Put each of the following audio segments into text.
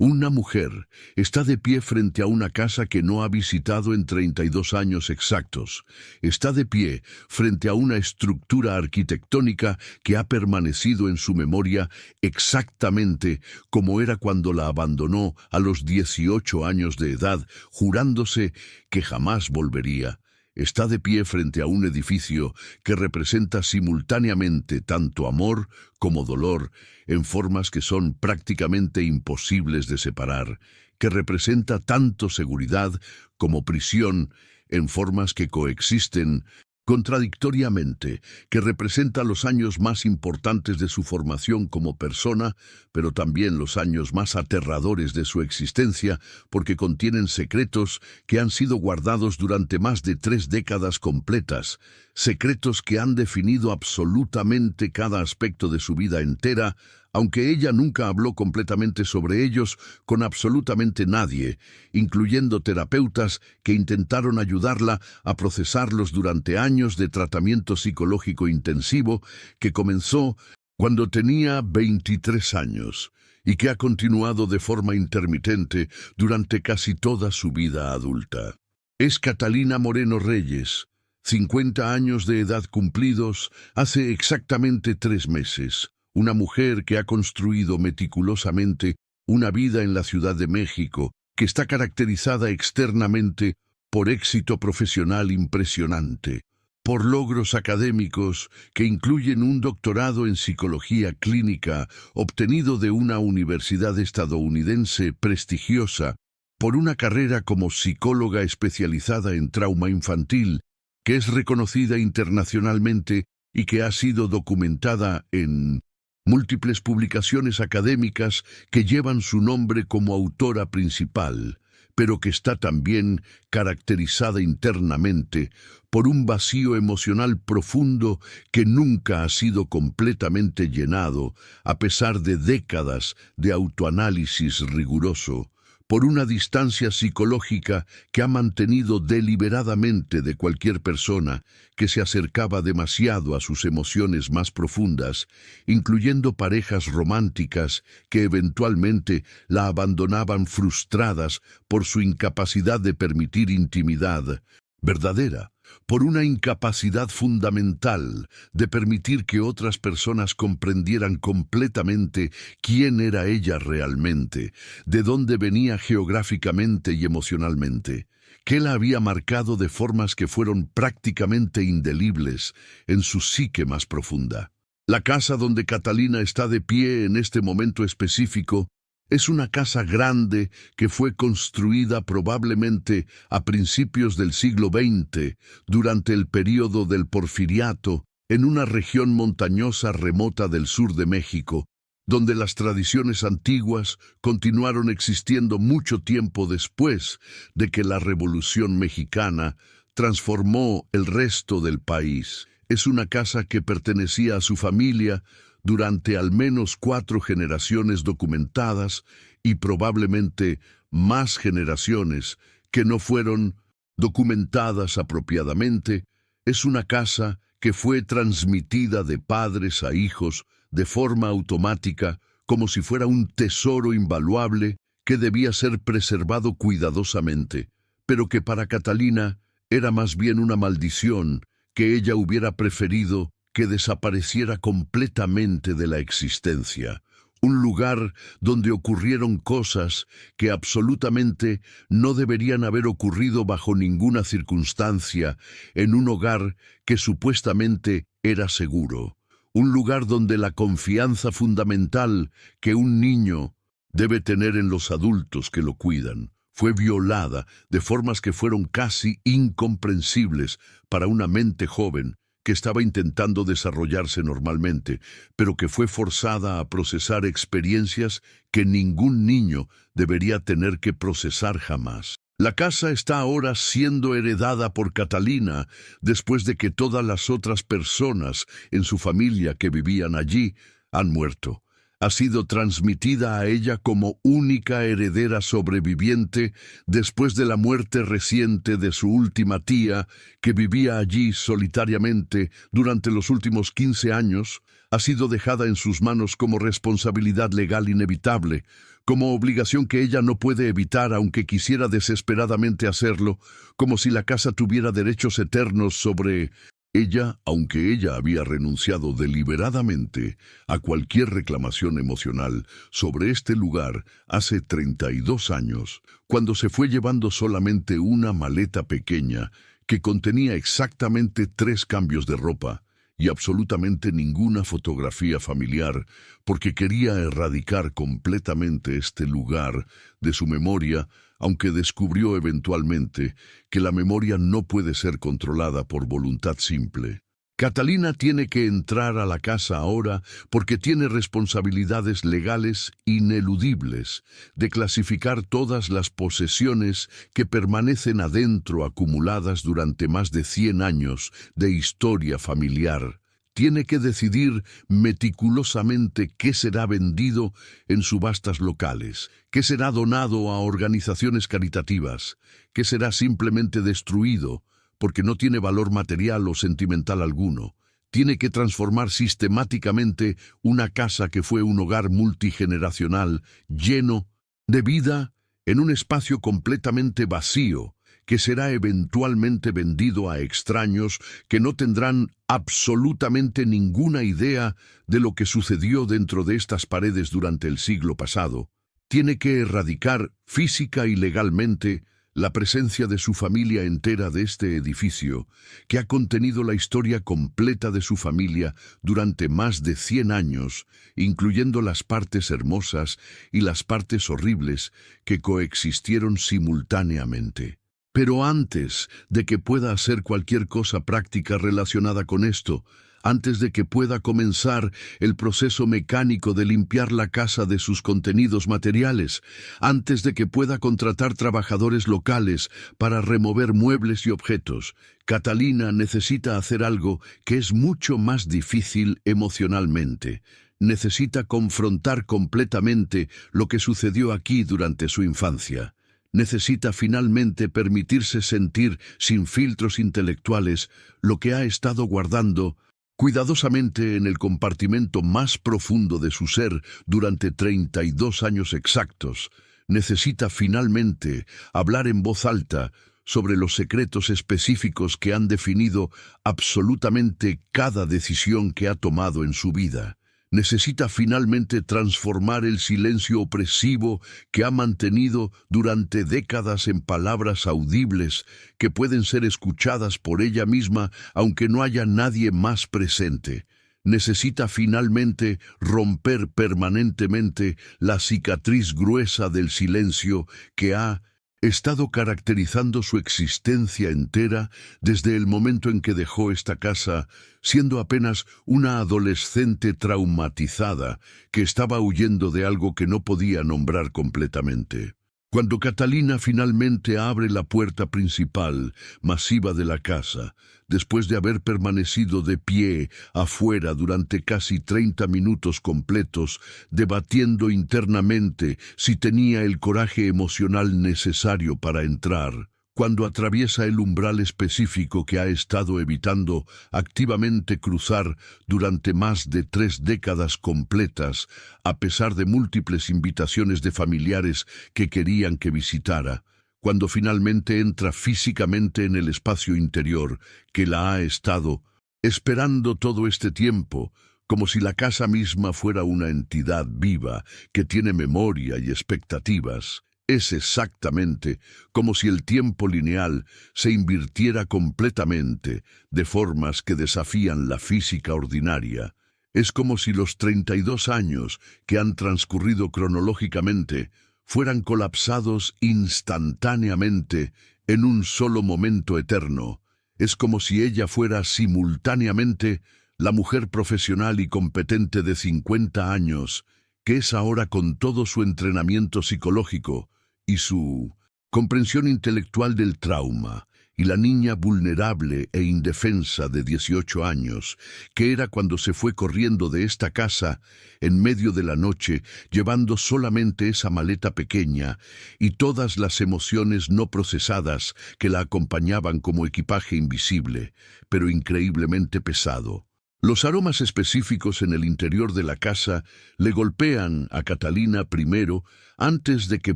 Una mujer está de pie frente a una casa que no ha visitado en 32 años exactos. Está de pie frente a una estructura arquitectónica que ha permanecido en su memoria exactamente como era cuando la abandonó a los 18 años de edad, jurándose que jamás volvería. Está de pie frente a un edificio que representa simultáneamente tanto amor como dolor, en formas que son prácticamente imposibles de separar, que representa tanto seguridad como prisión, en formas que coexisten contradictoriamente, que representa los años más importantes de su formación como persona, pero también los años más aterradores de su existencia, porque contienen secretos que han sido guardados durante más de 3 décadas completas, secretos que han definido absolutamente cada aspecto de su vida entera, aunque ella nunca habló completamente sobre ellos con absolutamente nadie, incluyendo terapeutas que intentaron ayudarla a procesarlos durante años de tratamiento psicológico intensivo que comenzó cuando tenía 23 años y que ha continuado de forma intermitente durante casi toda su vida adulta. Es Catalina Moreno Reyes, 50 años de edad cumplidos hace exactamente 3 meses. Una mujer que ha construido meticulosamente una vida en la Ciudad de México, que está caracterizada externamente por éxito profesional impresionante, por logros académicos que incluyen un doctorado en psicología clínica obtenido de una universidad estadounidense prestigiosa, por una carrera como psicóloga especializada en trauma infantil, que es reconocida internacionalmente y que ha sido documentada en múltiples publicaciones académicas que llevan su nombre como autora principal, pero que está también caracterizada internamente por un vacío emocional profundo que nunca ha sido completamente llenado, a pesar de décadas de autoanálisis riguroso, por una distancia psicológica que ha mantenido deliberadamente de cualquier persona que se acercaba demasiado a sus emociones más profundas, incluyendo parejas románticas que eventualmente la abandonaban frustradas por su incapacidad de permitir intimidad verdadera, por una incapacidad fundamental de permitir que otras personas comprendieran completamente quién era ella realmente, de dónde venía geográficamente y emocionalmente, qué la había marcado de formas que fueron prácticamente indelebles en su psique más profunda. La casa donde Catalina está de pie en este momento específico es una casa grande que fue construida probablemente a principios del siglo XX, durante el período del Porfiriato, en una región montañosa remota del sur de México, donde las tradiciones antiguas continuaron existiendo mucho tiempo después de que la Revolución Mexicana transformó el resto del país. Es una casa que pertenecía a su familia durante al menos 4 generaciones documentadas y probablemente más generaciones que no fueron documentadas apropiadamente. Es una casa que fue transmitida de padres a hijos de forma automática, como si fuera un tesoro invaluable que debía ser preservado cuidadosamente, pero que para Catalina era más bien una maldición que ella hubiera preferido que desapareciera completamente de la existencia. Un lugar donde ocurrieron cosas que absolutamente no deberían haber ocurrido bajo ninguna circunstancia, en un hogar que supuestamente era seguro. Un lugar donde la confianza fundamental que un niño debe tener en los adultos que lo cuidan fue violada de formas que fueron casi incomprensibles para una mente joven que estaba intentando desarrollarse normalmente, pero que fue forzada a procesar experiencias que ningún niño debería tener que procesar jamás. La casa está ahora siendo heredada por Catalina después de que todas las otras personas en su familia que vivían allí han muerto. Ha sido transmitida a ella como única heredera sobreviviente después de la muerte reciente de su última tía, que vivía allí solitariamente durante los últimos 15 años. Ha sido dejada en sus manos como responsabilidad legal inevitable, como obligación que ella no puede evitar aunque quisiera desesperadamente hacerlo, como si la casa tuviera derechos eternos sobre ella, aunque ella había renunciado deliberadamente a cualquier reclamación emocional sobre este lugar hace 32 años, cuando se fue llevando solamente una maleta pequeña que contenía exactamente 3 cambios de ropa y absolutamente ninguna fotografía familiar, porque quería erradicar completamente este lugar de su memoria, aunque descubrió eventualmente que la memoria no puede ser controlada por voluntad simple. Catalina tiene que entrar a la casa ahora porque tiene responsabilidades legales ineludibles de clasificar todas las posesiones que permanecen adentro acumuladas durante más de 100 años de historia familiar. Tiene que decidir meticulosamente qué será vendido en subastas locales, qué será donado a organizaciones caritativas, qué será simplemente destruido, porque no tiene valor material o sentimental alguno. Tiene que transformar sistemáticamente una casa que fue un hogar multigeneracional, lleno de vida, en un espacio completamente vacío, que será eventualmente vendido a extraños que no tendrán absolutamente ninguna idea de lo que sucedió dentro de estas paredes durante el siglo pasado. Tiene que erradicar física y legalmente la presencia de su familia entera de este edificio, que ha contenido la historia completa de su familia durante más de 100 años, incluyendo las partes hermosas y las partes horribles que coexistieron simultáneamente. Pero antes de que pueda hacer cualquier cosa práctica relacionada con esto, antes de que pueda comenzar el proceso mecánico de limpiar la casa de sus contenidos materiales, antes de que pueda contratar trabajadores locales para remover muebles y objetos, Catalina necesita hacer algo que es mucho más difícil emocionalmente. Necesita confrontar completamente lo que sucedió aquí durante su infancia. Necesita finalmente permitirse sentir sin filtros intelectuales lo que ha estado guardando cuidadosamente en el compartimento más profundo de su ser durante 32 años exactos. Necesita finalmente hablar en voz alta sobre los secretos específicos que han definido absolutamente cada decisión que ha tomado en su vida. Necesita finalmente transformar el silencio opresivo que ha mantenido durante décadas en palabras audibles que pueden ser escuchadas por ella misma aunque no haya nadie más presente. Necesita finalmente romper permanentemente la cicatriz gruesa del silencio que ha estado caracterizando su existencia entera desde el momento en que dejó esta casa, siendo apenas una adolescente traumatizada que estaba huyendo de algo que no podía nombrar completamente. Cuando Catalina finalmente abre la puerta principal, masiva de la casa, después de haber permanecido de pie afuera durante casi 30 minutos completos, debatiendo internamente si tenía el coraje emocional necesario para entrar, cuando atraviesa el umbral específico que ha estado evitando activamente cruzar durante más de 3 décadas completas, a pesar de múltiples invitaciones de familiares que querían que visitara, cuando finalmente entra físicamente en el espacio interior que la ha estado esperando todo este tiempo, como si la casa misma fuera una entidad viva que tiene memoria y expectativas. Es exactamente como si el tiempo lineal se invirtiera completamente de formas que desafían la física ordinaria. Es como si los 32 años que han transcurrido cronológicamente fueran colapsados instantáneamente en un solo momento eterno. Es como si ella fuera simultáneamente la mujer profesional y competente de 50 años, que es ahora con todo su entrenamiento psicológico y su comprensión intelectual del trauma, y la niña vulnerable e indefensa de 18 años, que era cuando se fue corriendo de esta casa en medio de la noche, llevando solamente esa maleta pequeña y todas las emociones no procesadas que la acompañaban como equipaje invisible, pero increíblemente pesado. Los aromas específicos en el interior de la casa le golpean a Catalina primero antes de que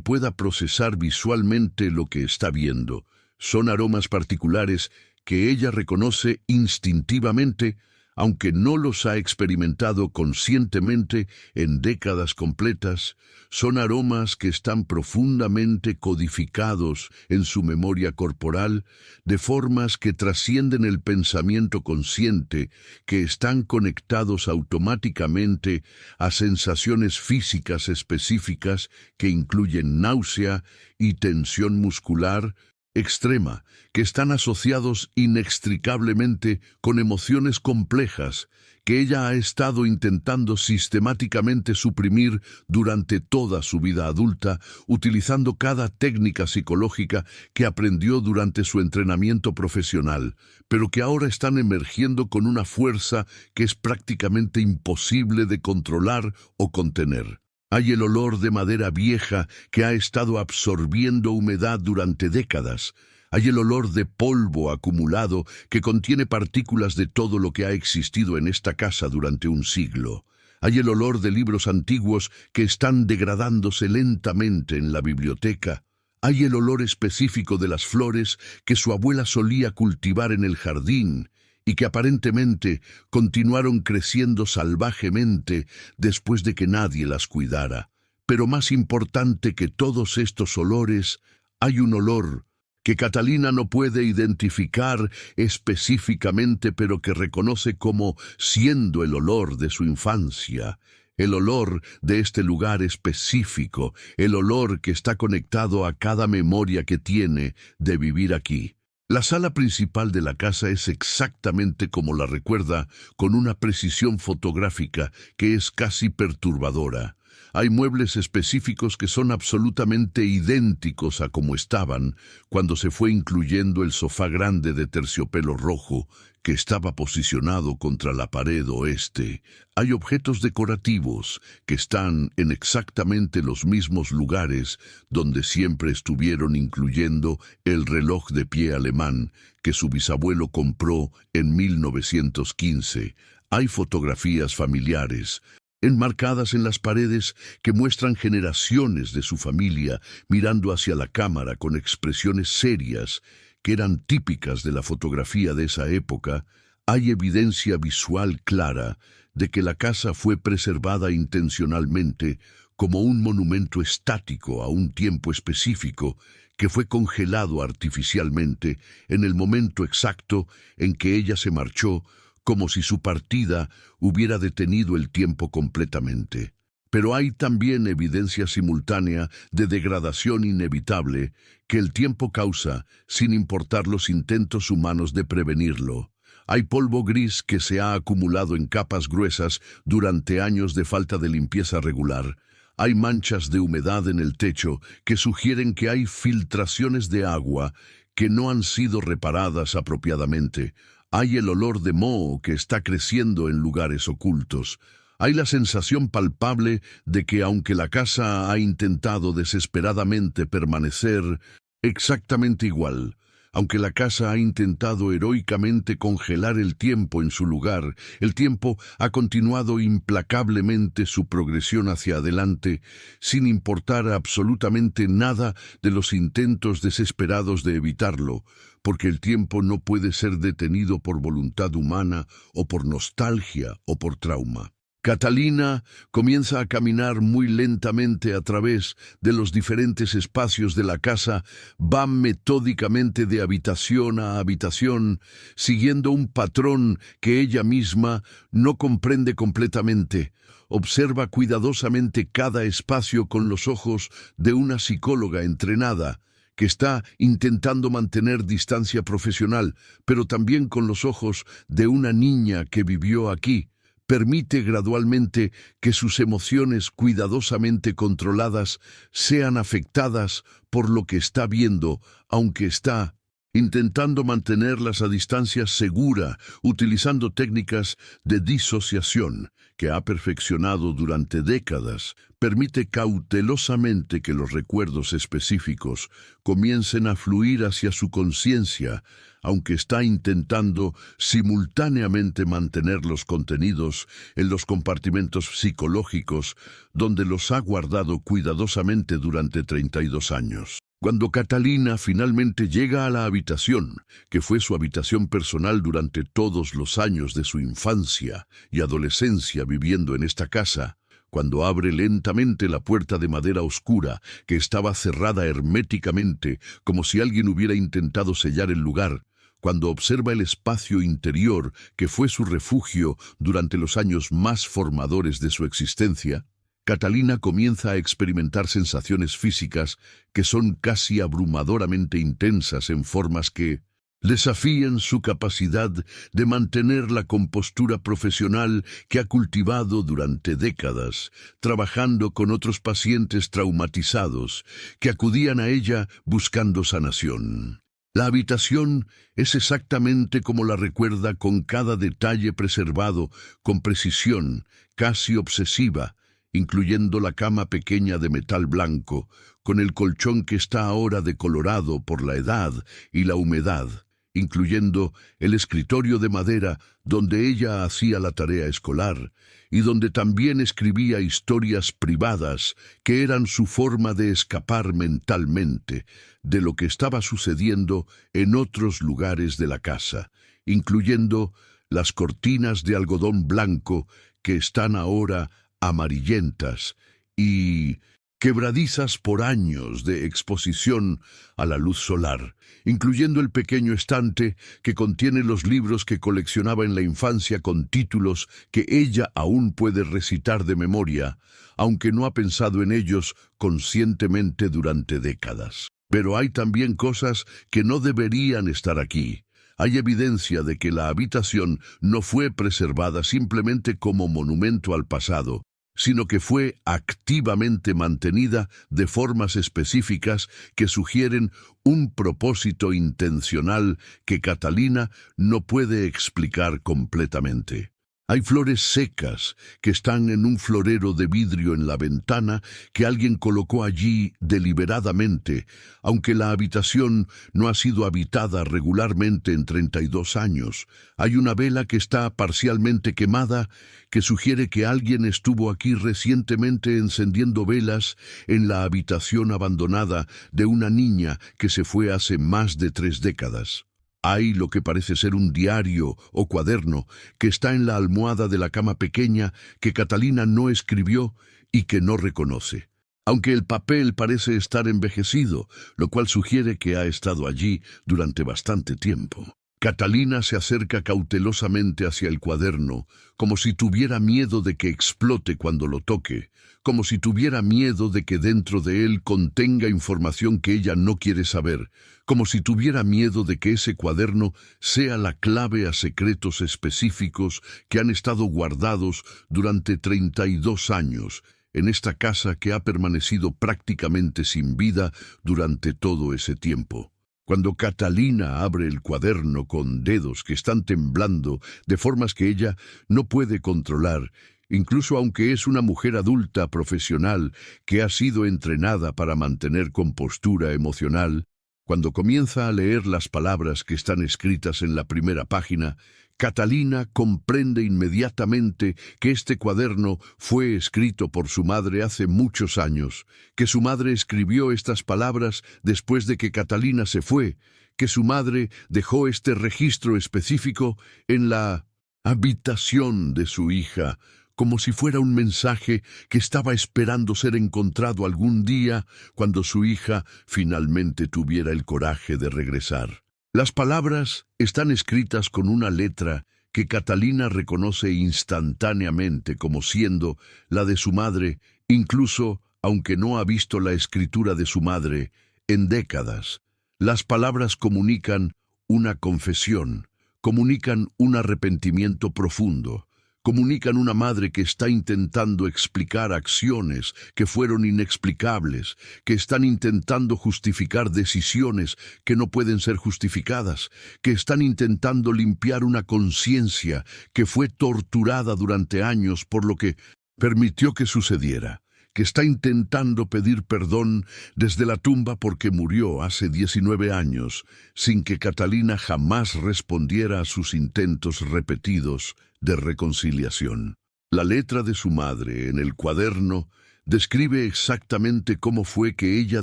pueda procesar visualmente lo que está viendo. Son aromas particulares que ella reconoce instintivamente, aunque no los ha experimentado conscientemente en décadas completas. Son aromas que están profundamente codificados en su memoria corporal, de formas que trascienden el pensamiento consciente, que están conectados automáticamente a sensaciones físicas específicas que incluyen náusea y tensión muscular extrema, que están asociados inextricablemente con emociones complejas que ella ha estado intentando sistemáticamente suprimir durante toda su vida adulta, utilizando cada técnica psicológica que aprendió durante su entrenamiento profesional, pero que ahora están emergiendo con una fuerza que es prácticamente imposible de controlar o contener. Hay el olor de madera vieja que ha estado absorbiendo humedad durante décadas. Hay el olor de polvo acumulado que contiene partículas de todo lo que ha existido en esta casa durante un siglo. Hay el olor de libros antiguos que están degradándose lentamente en la biblioteca. Hay el olor específico de las flores que su abuela solía cultivar en el jardín y que aparentemente continuaron creciendo salvajemente después de que nadie las cuidara. Pero más importante que todos estos olores, hay un olor que Catalina no puede identificar específicamente, pero que reconoce como siendo el olor de su infancia. El olor de este lugar específico, el olor que está conectado a cada memoria que tiene de vivir aquí. La sala principal de la casa es exactamente como la recuerda, con una precisión fotográfica que es casi perturbadora. Hay muebles específicos que son absolutamente idénticos a como estaban cuando se fue incluyendo el sofá grande de terciopelo rojo que estaba posicionado contra la pared oeste. Hay objetos decorativos que están en exactamente los mismos lugares donde siempre estuvieron, incluyendo el reloj de pie alemán que su bisabuelo compró en 1915. Hay fotografías familiares enmarcadas en las paredes que muestran generaciones de su familia mirando hacia la cámara con expresiones serias que eran típicas de la fotografía de esa época. Hay evidencia visual clara de que la casa fue preservada intencionalmente como un monumento estático a un tiempo específico que fue congelado artificialmente en el momento exacto en que ella se marchó, como si su partida hubiera detenido el tiempo completamente. Pero hay también evidencia simultánea de degradación inevitable que el tiempo causa sin importar los intentos humanos de prevenirlo. Hay polvo gris que se ha acumulado en capas gruesas durante años de falta de limpieza regular. Hay manchas de humedad en el techo que sugieren que hay filtraciones de agua que no han sido reparadas apropiadamente. Hay el olor de moho que está creciendo en lugares ocultos. Hay la sensación palpable de que aunque la casa ha intentado desesperadamente permanecer exactamente igual, aunque la casa ha intentado heroicamente congelar el tiempo en su lugar, el tiempo ha continuado implacablemente su progresión hacia adelante, sin importar absolutamente nada de los intentos desesperados de evitarlo, porque el tiempo no puede ser detenido por voluntad humana o por nostalgia o por trauma. Catalina comienza a caminar muy lentamente a través de los diferentes espacios de la casa, va metódicamente de habitación a habitación, siguiendo un patrón que ella misma no comprende completamente. Observa cuidadosamente cada espacio con los ojos de una psicóloga entrenada, que está intentando mantener distancia profesional, pero también con los ojos de una niña que vivió aquí. Permite gradualmente que sus emociones cuidadosamente controladas sean afectadas por lo que está viendo, aunque está intentando mantenerlas a distancia segura, utilizando técnicas de disociación que ha perfeccionado durante décadas. Permite cautelosamente que los recuerdos específicos comiencen a fluir hacia su conciencia, aunque está intentando simultáneamente mantener los contenidos en los compartimentos psicológicos donde los ha guardado cuidadosamente durante 32 años. Cuando Catalina finalmente llega a la habitación, que fue su habitación personal durante todos los años de su infancia y adolescencia viviendo en esta casa, cuando abre lentamente la puerta de madera oscura que estaba cerrada herméticamente como si alguien hubiera intentado sellar el lugar, cuando observa el espacio interior que fue su refugio durante los años más formadores de su existencia, Catalina comienza a experimentar sensaciones físicas que son casi abrumadoramente intensas en formas que desafían su capacidad de mantener la compostura profesional que ha cultivado durante décadas, trabajando con otros pacientes traumatizados que acudían a ella buscando sanación. La habitación es exactamente como la recuerda, con cada detalle preservado con precisión, casi obsesiva, incluyendo la cama pequeña de metal blanco, con el colchón que está ahora decolorado por la edad y la humedad, incluyendo el escritorio de madera donde ella hacía la tarea escolar y donde también escribía historias privadas que eran su forma de escapar mentalmente de lo que estaba sucediendo en otros lugares de la casa, incluyendo las cortinas de algodón blanco que están ahora amarillentas y quebradizas por años de exposición a la luz solar, incluyendo el pequeño estante que contiene los libros que coleccionaba en la infancia con títulos que ella aún puede recitar de memoria, aunque no ha pensado en ellos conscientemente durante décadas. Pero hay también cosas que no deberían estar aquí. Hay evidencia de que la habitación no fue preservada simplemente como monumento al pasado, sino que fue activamente mantenida de formas específicas que sugieren un propósito intencional que Catalina no puede explicar completamente. Hay flores secas que están en un florero de vidrio en la ventana que alguien colocó allí deliberadamente, aunque la habitación no ha sido habitada regularmente en 32 años. Hay una vela que está parcialmente quemada que sugiere que alguien estuvo aquí recientemente encendiendo velas en la habitación abandonada de una niña que se fue hace más de 3 décadas. Hay lo que parece ser un diario o cuaderno que está en la almohada de la cama pequeña que Catalina no escribió y que no reconoce, aunque el papel parece estar envejecido, lo cual sugiere que ha estado allí durante bastante tiempo. Catalina se acerca cautelosamente hacia el cuaderno, como si tuviera miedo de que explote cuando lo toque, como si tuviera miedo de que dentro de él contenga información que ella no quiere saber, como si tuviera miedo de que ese cuaderno sea la clave a secretos específicos que han estado guardados durante 32 años en esta casa que ha permanecido prácticamente sin vida durante todo ese tiempo. Cuando Catalina abre el cuaderno con dedos que están temblando de formas que ella no puede controlar, incluso aunque es una mujer adulta profesional que ha sido entrenada para mantener compostura emocional, cuando comienza a leer las palabras que están escritas en la primera página, Catalina comprende inmediatamente que este cuaderno fue escrito por su madre hace muchos años, que su madre escribió estas palabras después de que Catalina se fue, que su madre dejó este registro específico en la habitación de su hija, como si fuera un mensaje que estaba esperando ser encontrado algún día cuando su hija finalmente tuviera el coraje de regresar. Las palabras están escritas con una letra que Catalina reconoce instantáneamente como siendo la de su madre, incluso aunque no ha visto la escritura de su madre en décadas. Las palabras comunican una confesión, comunican un arrepentimiento profundo, Comunican una madre que está intentando explicar acciones que fueron inexplicables, que están intentando justificar decisiones que no pueden ser justificadas, que están intentando limpiar una conciencia que fue torturada durante años por lo que permitió que sucediera, que está intentando pedir perdón desde la tumba porque murió hace 19 años, sin que Catalina jamás respondiera a sus intentos repetidos de reconciliación. La letra de su madre en el cuaderno describe exactamente cómo fue que ella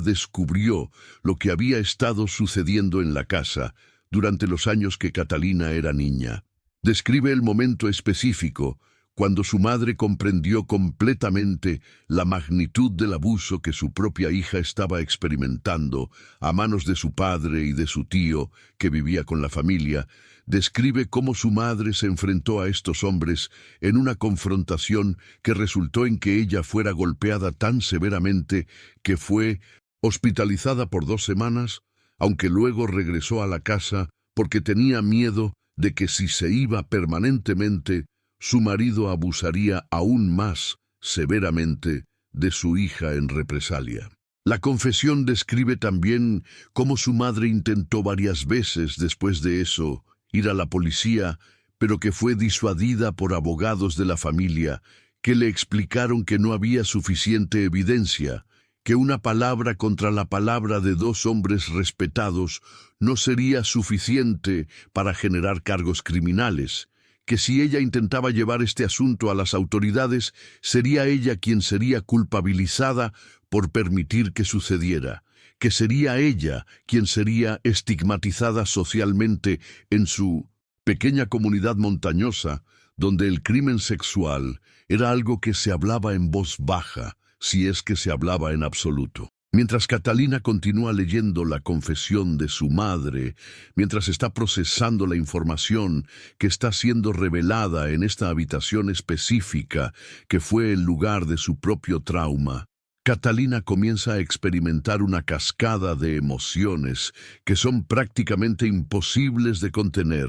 descubrió lo que había estado sucediendo en la casa durante los años que Catalina era niña. Describe el momento específico cuando su madre comprendió completamente la magnitud del abuso que su propia hija estaba experimentando a manos de su padre y de su tío, que vivía con la familia. Describe cómo su madre se enfrentó a estos hombres en una confrontación que resultó en que ella fuera golpeada tan severamente que fue hospitalizada por 2 semanas, aunque luego regresó a la casa porque tenía miedo de que si se iba permanentemente, su marido abusaría aún más severamente de su hija en represalia. La confesión describe también cómo su madre intentó varias veces después de eso ir a la policía, pero que fue disuadida por abogados de la familia que le explicaron que no había suficiente evidencia, que una palabra contra la palabra de 2 hombres respetados no sería suficiente para generar cargos criminales, que si ella intentaba llevar este asunto a las autoridades, sería ella quien sería culpabilizada por permitir que sucediera, que sería ella quien sería estigmatizada socialmente en su pequeña comunidad montañosa, donde el crimen sexual era algo que se hablaba en voz baja, si es que se hablaba en absoluto. Mientras Catalina continúa leyendo la confesión de su madre, mientras está procesando la información que está siendo revelada en esta habitación específica que fue el lugar de su propio trauma, Catalina comienza a experimentar una cascada de emociones que son prácticamente imposibles de contener,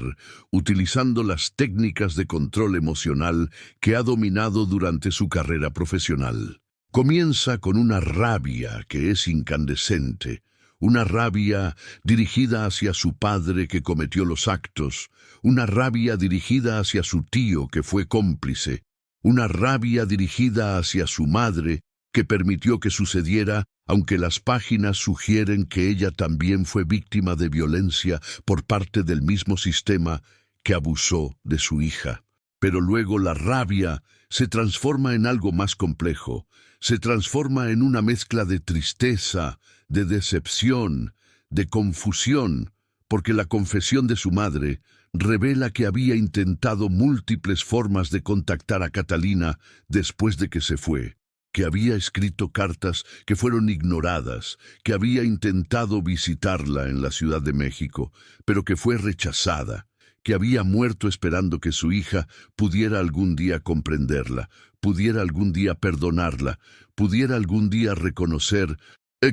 utilizando las técnicas de control emocional que ha dominado durante su carrera profesional. Comienza con una rabia que es incandescente, una rabia dirigida hacia su padre que cometió los actos, una rabia dirigida hacia su tío que fue cómplice, una rabia dirigida hacia su madre que permitió que sucediera, aunque las páginas sugieren que ella también fue víctima de violencia por parte del mismo sistema que abusó de su hija. Pero luego la rabia se transforma en algo más complejo, se transforma en una mezcla de tristeza, de decepción, de confusión, porque la confesión de su madre revela que había intentado múltiples formas de contactar a Catalina después de que se fue, que había escrito cartas que fueron ignoradas, que había intentado visitarla en la Ciudad de México, pero que fue rechazada, que había muerto esperando que su hija pudiera algún día comprenderla, pudiera algún día perdonarla, pudiera algún día reconocer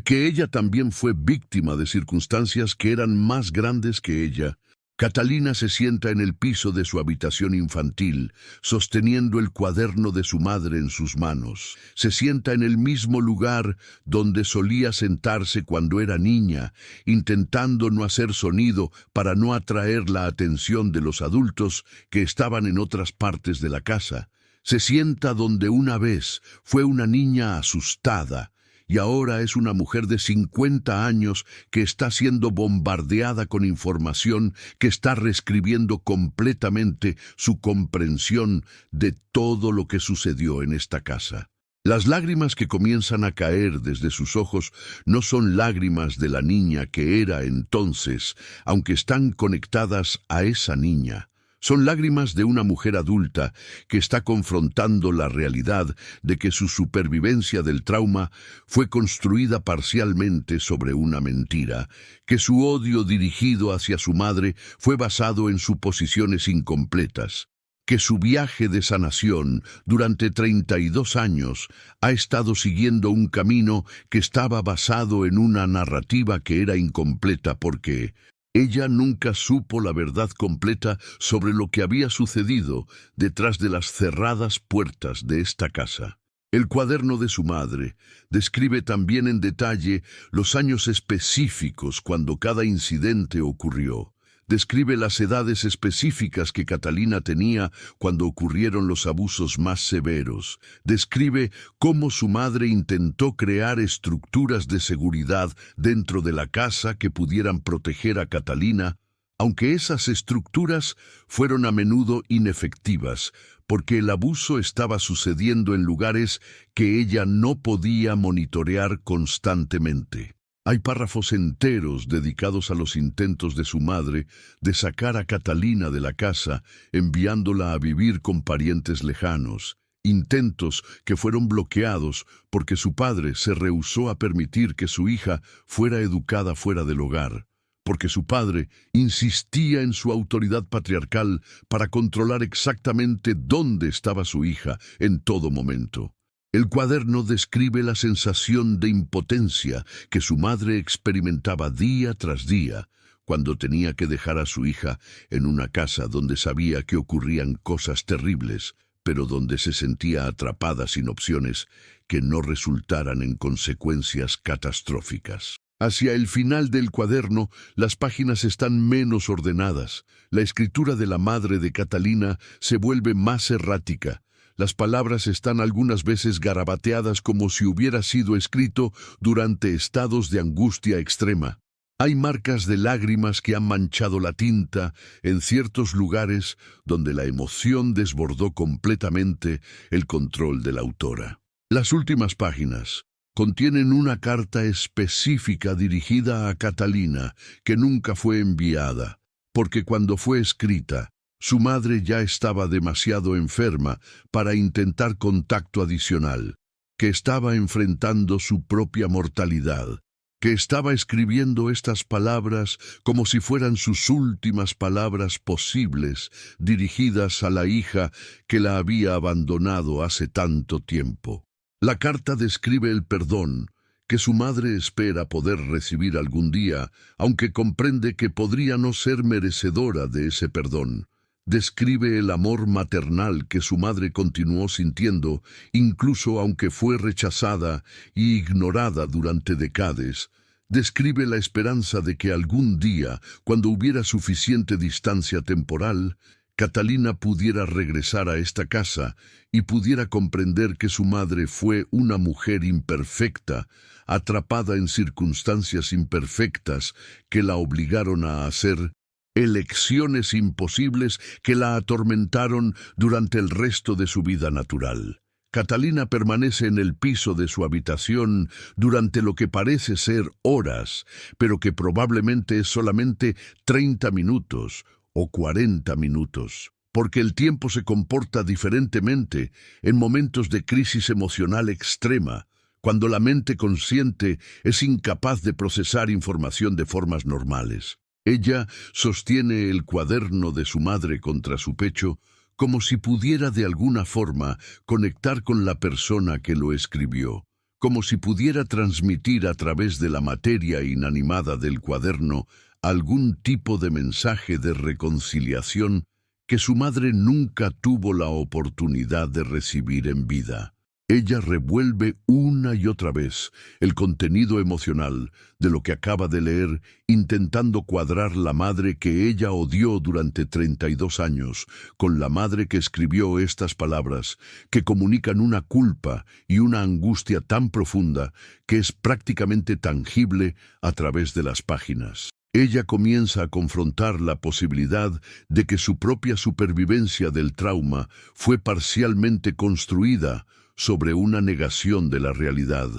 que ella también fue víctima de circunstancias que eran más grandes que ella. Catalina se sienta en el piso de su habitación infantil, sosteniendo el cuaderno de su madre en sus manos. Se sienta en el mismo lugar donde solía sentarse cuando era niña, intentando no hacer sonido para no atraer la atención de los adultos que estaban en otras partes de la casa. Se sienta donde una vez fue una niña asustada, y ahora es una mujer de 50 años que está siendo bombardeada con información que está reescribiendo completamente su comprensión de todo lo que sucedió en esta casa. Las lágrimas que comienzan a caer desde sus ojos no son lágrimas de la niña que era entonces, aunque están conectadas a esa niña. Son lágrimas de una mujer adulta que está confrontando la realidad de que su supervivencia del trauma fue construida parcialmente sobre una mentira, que su odio dirigido hacia su madre fue basado en suposiciones incompletas, que su viaje de sanación durante 32 años ha estado siguiendo un camino que estaba basado en una narrativa que era incompleta porque Ella nunca supo la verdad completa sobre lo que había sucedido detrás de las cerradas puertas de esta casa. El cuaderno de su madre describe también en detalle los años específicos cuando cada incidente ocurrió. Describe las edades específicas que Catalina tenía cuando ocurrieron los abusos más severos. Describe cómo su madre intentó crear estructuras de seguridad dentro de la casa que pudieran proteger a Catalina, aunque esas estructuras fueron a menudo inefectivas, porque el abuso estaba sucediendo en lugares que ella no podía monitorear constantemente. Hay párrafos enteros dedicados a los intentos de su madre de sacar a Catalina de la casa, enviándola a vivir con parientes lejanos. Intentos que fueron bloqueados porque su padre se rehusó a permitir que su hija fuera educada fuera del hogar, porque su padre insistía en su autoridad patriarcal para controlar exactamente dónde estaba su hija en todo momento. El cuaderno describe la sensación de impotencia que su madre experimentaba día tras día cuando tenía que dejar a su hija en una casa donde sabía que ocurrían cosas terribles, pero donde se sentía atrapada sin opciones que no resultaran en consecuencias catastróficas. Hacia el final del cuaderno, las páginas están menos ordenadas. La escritura de la madre de Catalina se vuelve más errática. Las palabras están algunas veces garabateadas como si hubiera sido escrito durante estados de angustia extrema. Hay marcas de lágrimas que han manchado la tinta en ciertos lugares donde la emoción desbordó completamente el control de la autora. Las últimas páginas contienen una carta específica dirigida a Catalina que nunca fue enviada, porque cuando fue escrita, su madre ya estaba demasiado enferma para intentar contacto adicional, que estaba enfrentando su propia mortalidad, que estaba escribiendo estas palabras como si fueran sus últimas palabras posibles, dirigidas a la hija que la había abandonado hace tanto tiempo. La carta describe el perdón que su madre espera poder recibir algún día, aunque comprende que podría no ser merecedora de ese perdón. Describe el amor maternal que su madre continuó sintiendo, incluso aunque fue rechazada y ignorada durante décadas. Describe la esperanza de que algún día, cuando hubiera suficiente distancia temporal, Catalina pudiera regresar a esta casa y pudiera comprender que su madre fue una mujer imperfecta, atrapada en circunstancias imperfectas que la obligaron a hacer elecciones imposibles que la atormentaron durante el resto de su vida natural. Catalina permanece en el piso de su habitación durante lo que parece ser horas, pero que probablemente es solamente 30 minutos o 40 minutos, porque el tiempo se comporta diferentemente en momentos de crisis emocional extrema, cuando la mente consciente es incapaz de procesar información de formas normales. Ella sostiene el cuaderno de su madre contra su pecho como si pudiera de alguna forma conectar con la persona que lo escribió, como si pudiera transmitir a través de la materia inanimada del cuaderno algún tipo de mensaje de reconciliación que su madre nunca tuvo la oportunidad de recibir en vida. Ella revuelve una y otra vez el contenido emocional de lo que acaba de leer, intentando cuadrar la madre que ella odió durante 32 años con la madre que escribió estas palabras, que comunican una culpa y una angustia tan profunda que es prácticamente tangible a través de las páginas. Ella comienza a confrontar la posibilidad de que su propia supervivencia del trauma fue parcialmente construida sobre una negación de la realidad,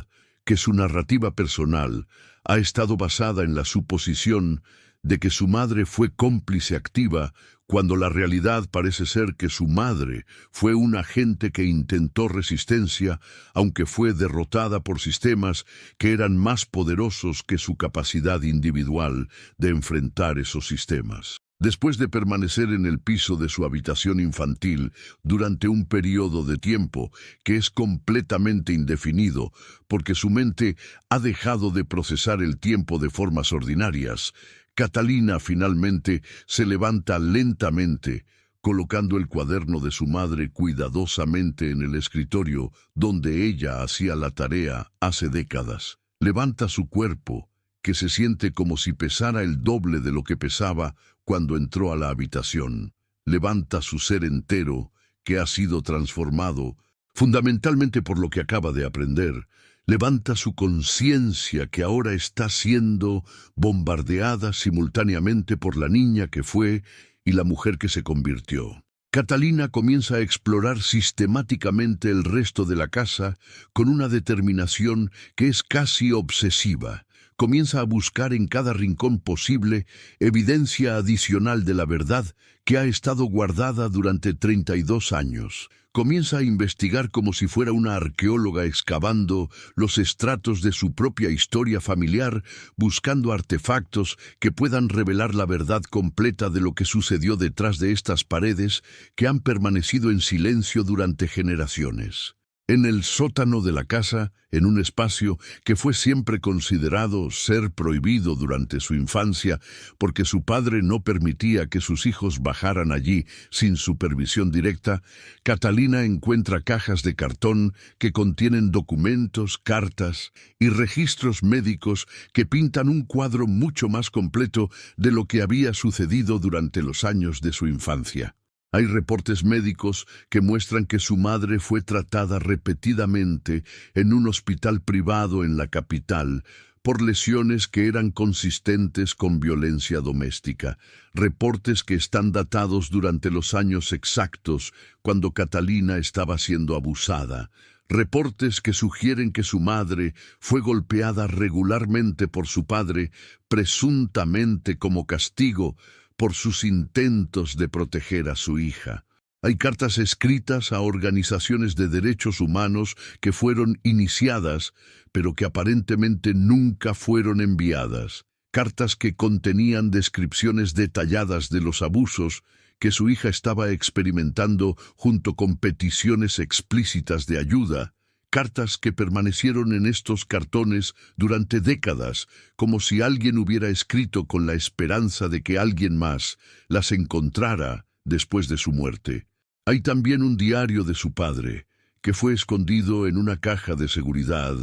que su narrativa personal ha estado basada en la suposición de que su madre fue cómplice activa, cuando la realidad parece ser que su madre fue un agente que intentó resistencia, aunque fue derrotada por sistemas que eran más poderosos que su capacidad individual de enfrentar esos sistemas. Después de permanecer en el piso de su habitación infantil durante un periodo de tiempo que es completamente indefinido, porque su mente ha dejado de procesar el tiempo de formas ordinarias, Catalina finalmente se levanta lentamente, colocando el cuaderno de su madre cuidadosamente en el escritorio donde ella hacía la tarea hace décadas. Levanta su cuerpo, que se siente como si pesara el doble de lo que pesaba cuando entró a la habitación. Levanta su ser entero, que ha sido transformado, fundamentalmente por lo que acaba de aprender. Levanta su conciencia, que ahora está siendo bombardeada simultáneamente por la niña que fue y la mujer que se convirtió. Catalina comienza a explorar sistemáticamente el resto de la casa con una determinación que es casi obsesiva. Comienza a buscar en cada rincón posible evidencia adicional de la verdad que ha estado guardada durante 32 años. Comienza a investigar como si fuera una arqueóloga excavando los estratos de su propia historia familiar, buscando artefactos que puedan revelar la verdad completa de lo que sucedió detrás de estas paredes que han permanecido en silencio durante generaciones. En el sótano de la casa, en un espacio que fue siempre considerado ser prohibido durante su infancia, porque su padre no permitía que sus hijos bajaran allí sin supervisión directa, Catalina encuentra cajas de cartón que contienen documentos, cartas y registros médicos que pintan un cuadro mucho más completo de lo que había sucedido durante los años de su infancia. Hay reportes médicos que muestran que su madre fue tratada repetidamente en un hospital privado en la capital por lesiones que eran consistentes con violencia doméstica. Reportes que están datados durante los años exactos cuando Catalina estaba siendo abusada. Reportes que sugieren que su madre fue golpeada regularmente por su padre, presuntamente como castigo por sus intentos de proteger a su hija. Hay cartas escritas a organizaciones de derechos humanos que fueron iniciadas, pero que aparentemente nunca fueron enviadas. Cartas que contenían descripciones detalladas de los abusos que su hija estaba experimentando junto con peticiones explícitas de ayuda. Cartas que permanecieron en estos cartones durante décadas, como si alguien hubiera escrito con la esperanza de que alguien más las encontrara después de su muerte. Hay también un diario de su padre, que fue escondido en una caja de seguridad,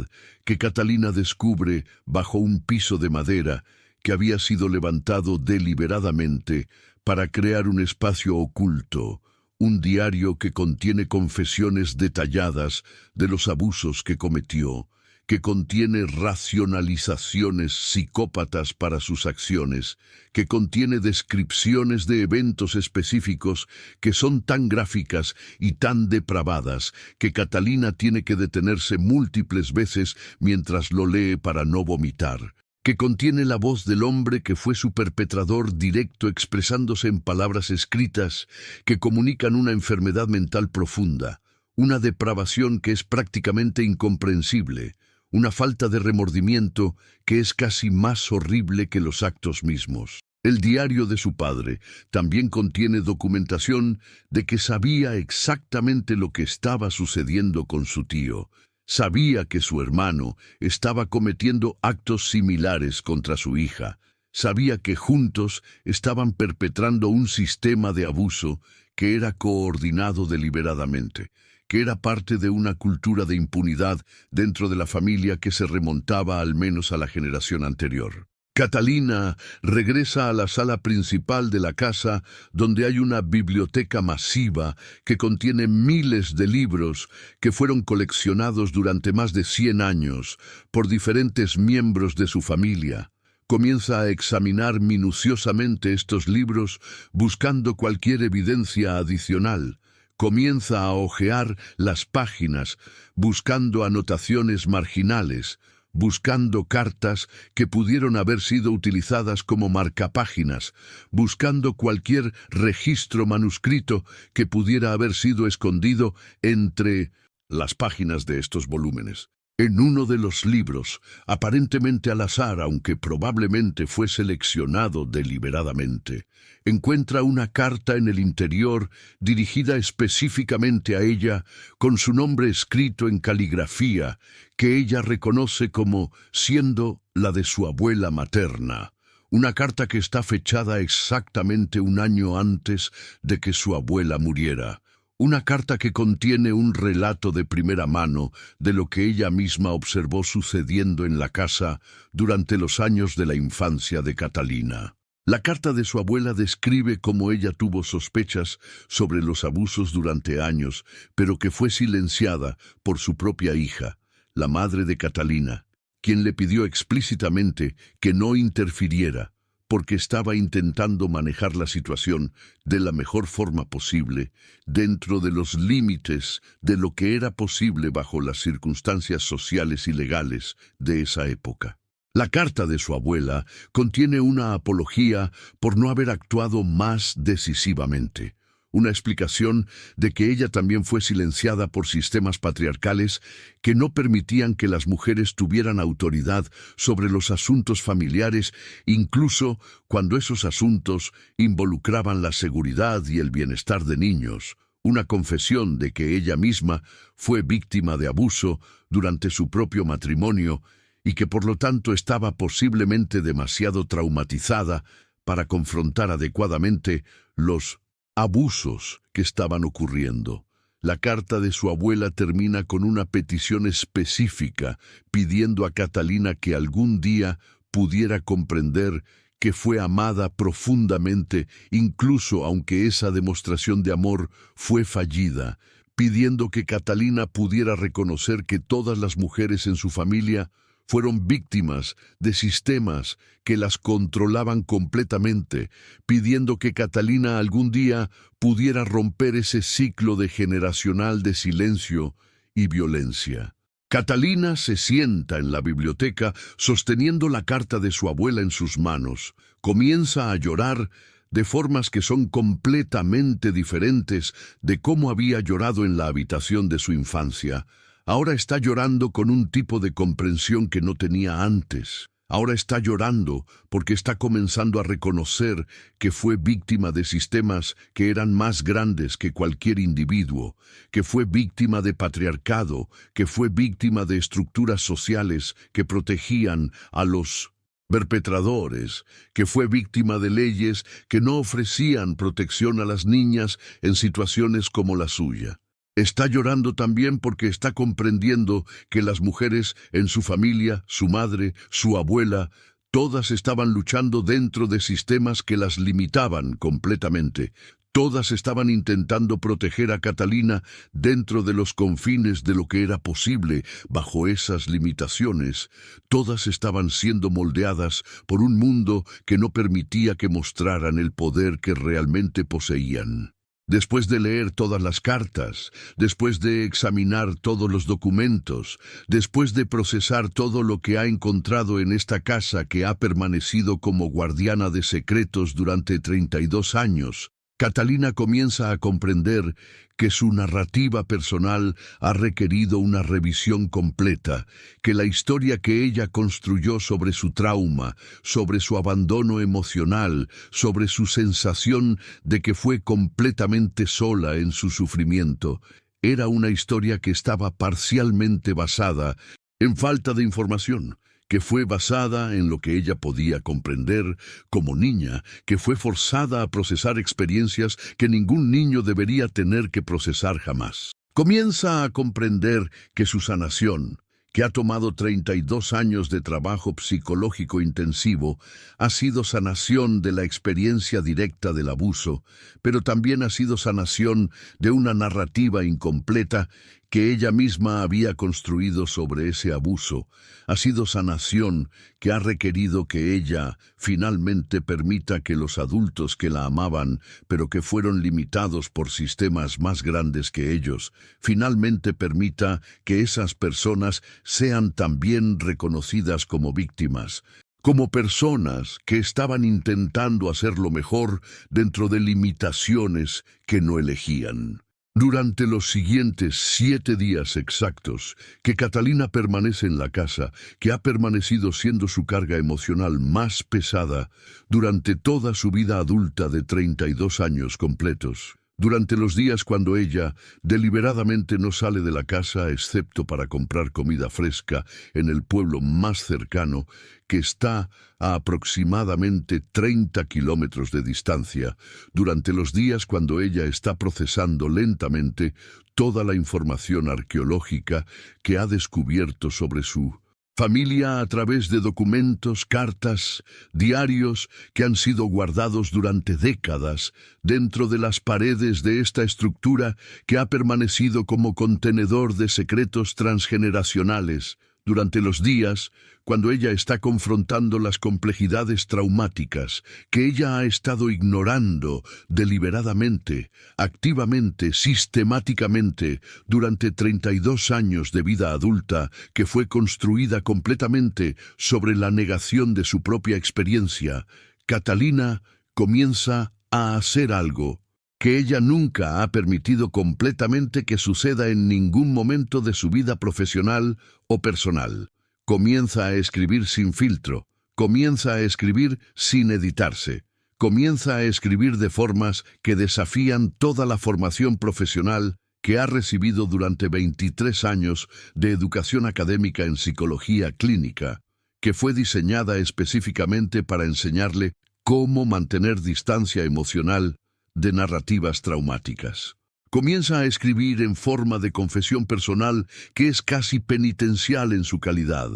que Catalina descubre bajo un piso de madera que había sido levantado deliberadamente para crear un espacio oculto. Un diario que contiene confesiones detalladas de los abusos que cometió, que contiene racionalizaciones psicópatas para sus acciones, que contiene descripciones de eventos específicos que son tan gráficas y tan depravadas que Catalina tiene que detenerse múltiples veces mientras lo lee para no vomitar, que contiene la voz del hombre que fue su perpetrador directo expresándose en palabras escritas que comunican una enfermedad mental profunda, una depravación que es prácticamente incomprensible, una falta de remordimiento que es casi más horrible que los actos mismos. El diario de su padre también contiene documentación de que sabía exactamente lo que estaba sucediendo con su tío. Sabía que su hermano estaba cometiendo actos similares contra su hija. Sabía que juntos estaban perpetrando un sistema de abuso que era coordinado deliberadamente, que era parte de una cultura de impunidad dentro de la familia que se remontaba al menos a la generación anterior. Catalina regresa a la sala principal de la casa, donde hay una biblioteca masiva que contiene miles de libros que fueron coleccionados durante más de 100 años por diferentes miembros de su familia. Comienza a examinar minuciosamente estos libros buscando cualquier evidencia adicional. Comienza a hojear las páginas buscando anotaciones marginales, buscando cartas que pudieron haber sido utilizadas como marcapáginas, buscando cualquier registro manuscrito que pudiera haber sido escondido entre las páginas de estos volúmenes. En uno de los libros, aparentemente al azar, aunque probablemente fue seleccionado deliberadamente, encuentra una carta en el interior dirigida específicamente a ella, con su nombre escrito en caligrafía, que ella reconoce como siendo la de su abuela materna. Una carta que está fechada exactamente un año antes de que su abuela muriera. Una carta que contiene un relato de primera mano de lo que ella misma observó sucediendo en la casa durante los años de la infancia de Catalina. La carta de su abuela describe cómo ella tuvo sospechas sobre los abusos durante años, pero que fue silenciada por su propia hija, la madre de Catalina, quien le pidió explícitamente que no interfiriera, porque estaba intentando manejar la situación de la mejor forma posible, dentro de los límites de lo que era posible bajo las circunstancias sociales y legales de esa época. La carta de su abuela contiene una apología por no haber actuado más decisivamente, una explicación de que ella también fue silenciada por sistemas patriarcales que no permitían que las mujeres tuvieran autoridad sobre los asuntos familiares, incluso cuando esos asuntos involucraban la seguridad y el bienestar de niños. Una confesión de que ella misma fue víctima de abuso durante su propio matrimonio y que por lo tanto estaba posiblemente demasiado traumatizada para confrontar adecuadamente los abusos que estaban ocurriendo. La carta de su abuela termina con una petición específica pidiendo a Catalina que algún día pudiera comprender que fue amada profundamente, incluso aunque esa demostración de amor fue fallida, pidiendo que Catalina pudiera reconocer que todas las mujeres en su familia fueron víctimas de sistemas que las controlaban completamente, pidiendo que Catalina algún día pudiera romper ese ciclo generacional de silencio y violencia. Catalina se sienta en la biblioteca sosteniendo la carta de su abuela en sus manos. Comienza a llorar de formas que son completamente diferentes de cómo había llorado en la habitación de su infancia. Ahora está llorando con un tipo de comprensión que no tenía antes. Ahora está llorando porque está comenzando a reconocer que fue víctima de sistemas que eran más grandes que cualquier individuo, que fue víctima de patriarcado, que fue víctima de estructuras sociales que protegían a los perpetradores, que fue víctima de leyes que no ofrecían protección a las niñas en situaciones como la suya. Está llorando también porque está comprendiendo que las mujeres en su familia, su madre, su abuela, todas estaban luchando dentro de sistemas que las limitaban completamente. Todas estaban intentando proteger a Catalina dentro de los confines de lo que era posible bajo esas limitaciones. Todas estaban siendo moldeadas por un mundo que no permitía que mostraran el poder que realmente poseían. Después de leer todas las cartas, después de examinar todos los documentos, después de procesar todo lo que ha encontrado en esta casa que ha permanecido como guardiana de secretos durante 32 años, Catalina comienza a comprender que su narrativa personal ha requerido una revisión completa, que la historia que ella construyó sobre su trauma, sobre su abandono emocional, sobre su sensación de que fue completamente sola en su sufrimiento, era una historia que estaba parcialmente basada en falta de información, que fue basada en lo que ella podía comprender como niña, que fue forzada a procesar experiencias que ningún niño debería tener que procesar jamás. Comienza a comprender que su sanación, que ha tomado 32 años de trabajo psicológico intensivo, ha sido sanación de la experiencia directa del abuso, pero también ha sido sanación de una narrativa incompleta que ella misma había construido sobre ese abuso. Ha sido sanación que ha requerido que ella finalmente permita que los adultos que la amaban, pero que fueron limitados por sistemas más grandes que ellos, finalmente permita que esas personas sean también reconocidas como víctimas, como personas que estaban intentando hacerlo mejor dentro de limitaciones que no elegían. Durante los siguientes 7 días exactos que Catalina permanece en la casa, que ha permanecido siendo su carga emocional más pesada durante toda su vida adulta de 32 años completos, Durante los días cuando ella deliberadamente no sale de la casa excepto para comprar comida fresca en el pueblo más cercano, que está a aproximadamente 30 kilómetros de distancia, durante los días cuando ella está procesando lentamente toda la información arqueológica que ha descubierto sobre su familia a través de documentos, cartas, diarios que han sido guardados durante décadas dentro de las paredes de esta estructura que ha permanecido como contenedor de secretos transgeneracionales, durante los días cuando ella está confrontando las complejidades traumáticas que ella ha estado ignorando deliberadamente, activamente, sistemáticamente, durante 32 años de vida adulta que fue construida completamente sobre la negación de su propia experiencia. Catalina comienza a hacer algo que ella nunca ha permitido completamente que suceda en ningún momento de su vida profesional o personal. Comienza a escribir sin filtro, comienza a escribir sin editarse, comienza a escribir de formas que desafían toda la formación profesional que ha recibido durante 23 años de educación académica en psicología clínica, que fue diseñada específicamente para enseñarle cómo mantener distancia emocional de narrativas traumáticas. Comienza a escribir en forma de confesión personal que es casi penitencial en su calidad.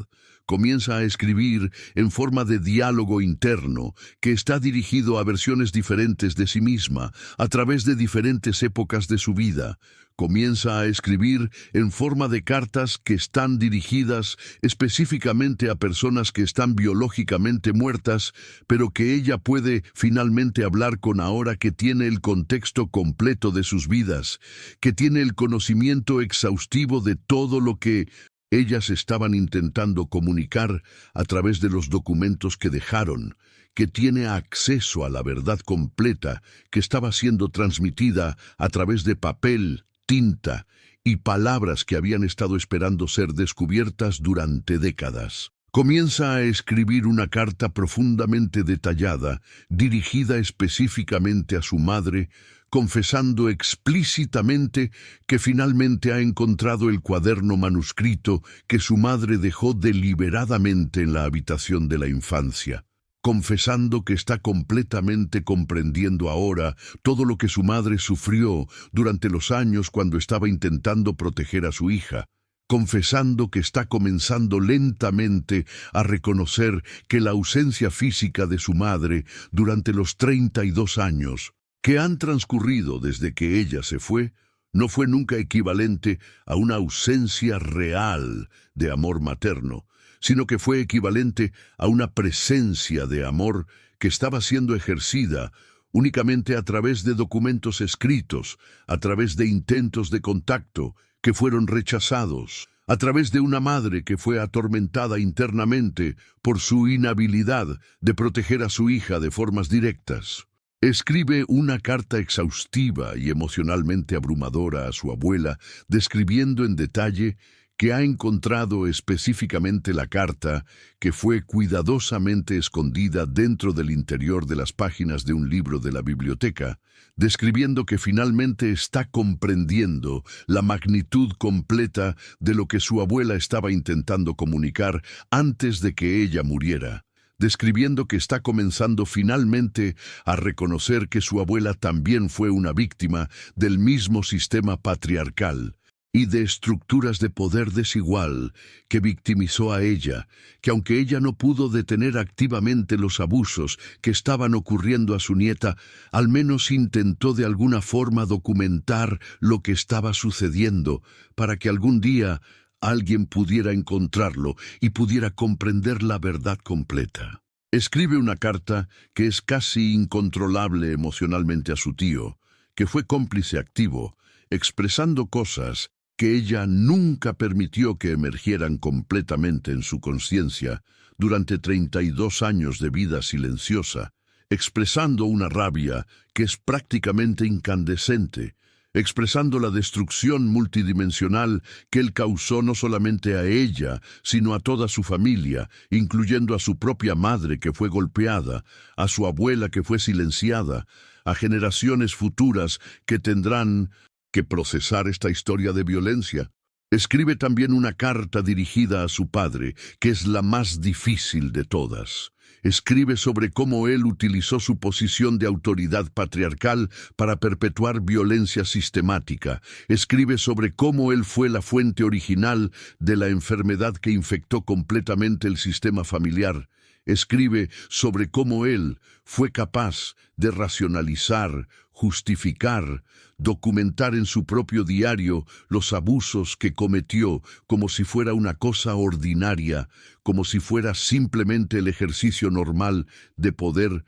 Comienza a escribir en forma de diálogo interno que está dirigido a versiones diferentes de sí misma a través de diferentes épocas de su vida. Comienza a escribir en forma de cartas que están dirigidas específicamente a personas que están biológicamente muertas, pero que ella puede finalmente hablar con ahora que tiene el contexto completo de sus vidas, que tiene el conocimiento exhaustivo de todo lo que ellas estaban intentando comunicar a través de los documentos que dejaron, que tiene acceso a la verdad completa que estaba siendo transmitida a través de papel, tinta y palabras que habían estado esperando ser descubiertas durante décadas. Comienza a escribir una carta profundamente detallada, dirigida específicamente a su madre, confesando explícitamente que finalmente ha encontrado el cuaderno manuscrito que su madre dejó deliberadamente en la habitación de la infancia, confesando que está completamente comprendiendo ahora todo lo que su madre sufrió durante los años cuando estaba intentando proteger a su hija, confesando que está comenzando lentamente a reconocer que la ausencia física de su madre durante los 32 años que han transcurrido desde que ella se fue, no fue nunca equivalente a una ausencia real de amor materno, sino que fue equivalente a una presencia de amor que estaba siendo ejercida únicamente a través de documentos escritos, a través de intentos de contacto que fueron rechazados, a través de una madre que fue atormentada internamente por su inhabilidad de proteger a su hija de formas directas. Escribe una carta exhaustiva y emocionalmente abrumadora a su abuela, describiendo en detalle que ha encontrado específicamente la carta que fue cuidadosamente escondida dentro del interior de las páginas de un libro de la biblioteca, describiendo que finalmente está comprendiendo la magnitud completa de lo que su abuela estaba intentando comunicar antes de que ella muriera, describiendo que está comenzando finalmente a reconocer que su abuela también fue una víctima del mismo sistema patriarcal y de estructuras de poder desigual que victimizó a ella, que aunque ella no pudo detener activamente los abusos que estaban ocurriendo a su nieta, al menos intentó de alguna forma documentar lo que estaba sucediendo para que algún día alguien pudiera encontrarlo y pudiera comprender la verdad completa. Escribe una carta que es casi incontrolable emocionalmente a su tío, que fue cómplice activo, expresando cosas que ella nunca permitió que emergieran completamente en su conciencia durante 32 años de vida silenciosa, expresando una rabia que es prácticamente incandescente, expresando la destrucción multidimensional que él causó no solamente a ella, sino a toda su familia, incluyendo a su propia madre que fue golpeada, a su abuela que fue silenciada, a generaciones futuras que tendrán que procesar esta historia de violencia. Escribe también una carta dirigida a su padre, que es la más difícil de todas. Escribe sobre cómo él utilizó su posición de autoridad patriarcal para perpetuar violencia sistemática. Escribe sobre cómo él fue la fuente original de la enfermedad que infectó completamente el sistema familiar. Escribe sobre cómo él fue capaz de racionalizar, justificar, documentar en su propio diario los abusos que cometió como si fuera una cosa ordinaria, como si fuera simplemente el ejercicio normal de poder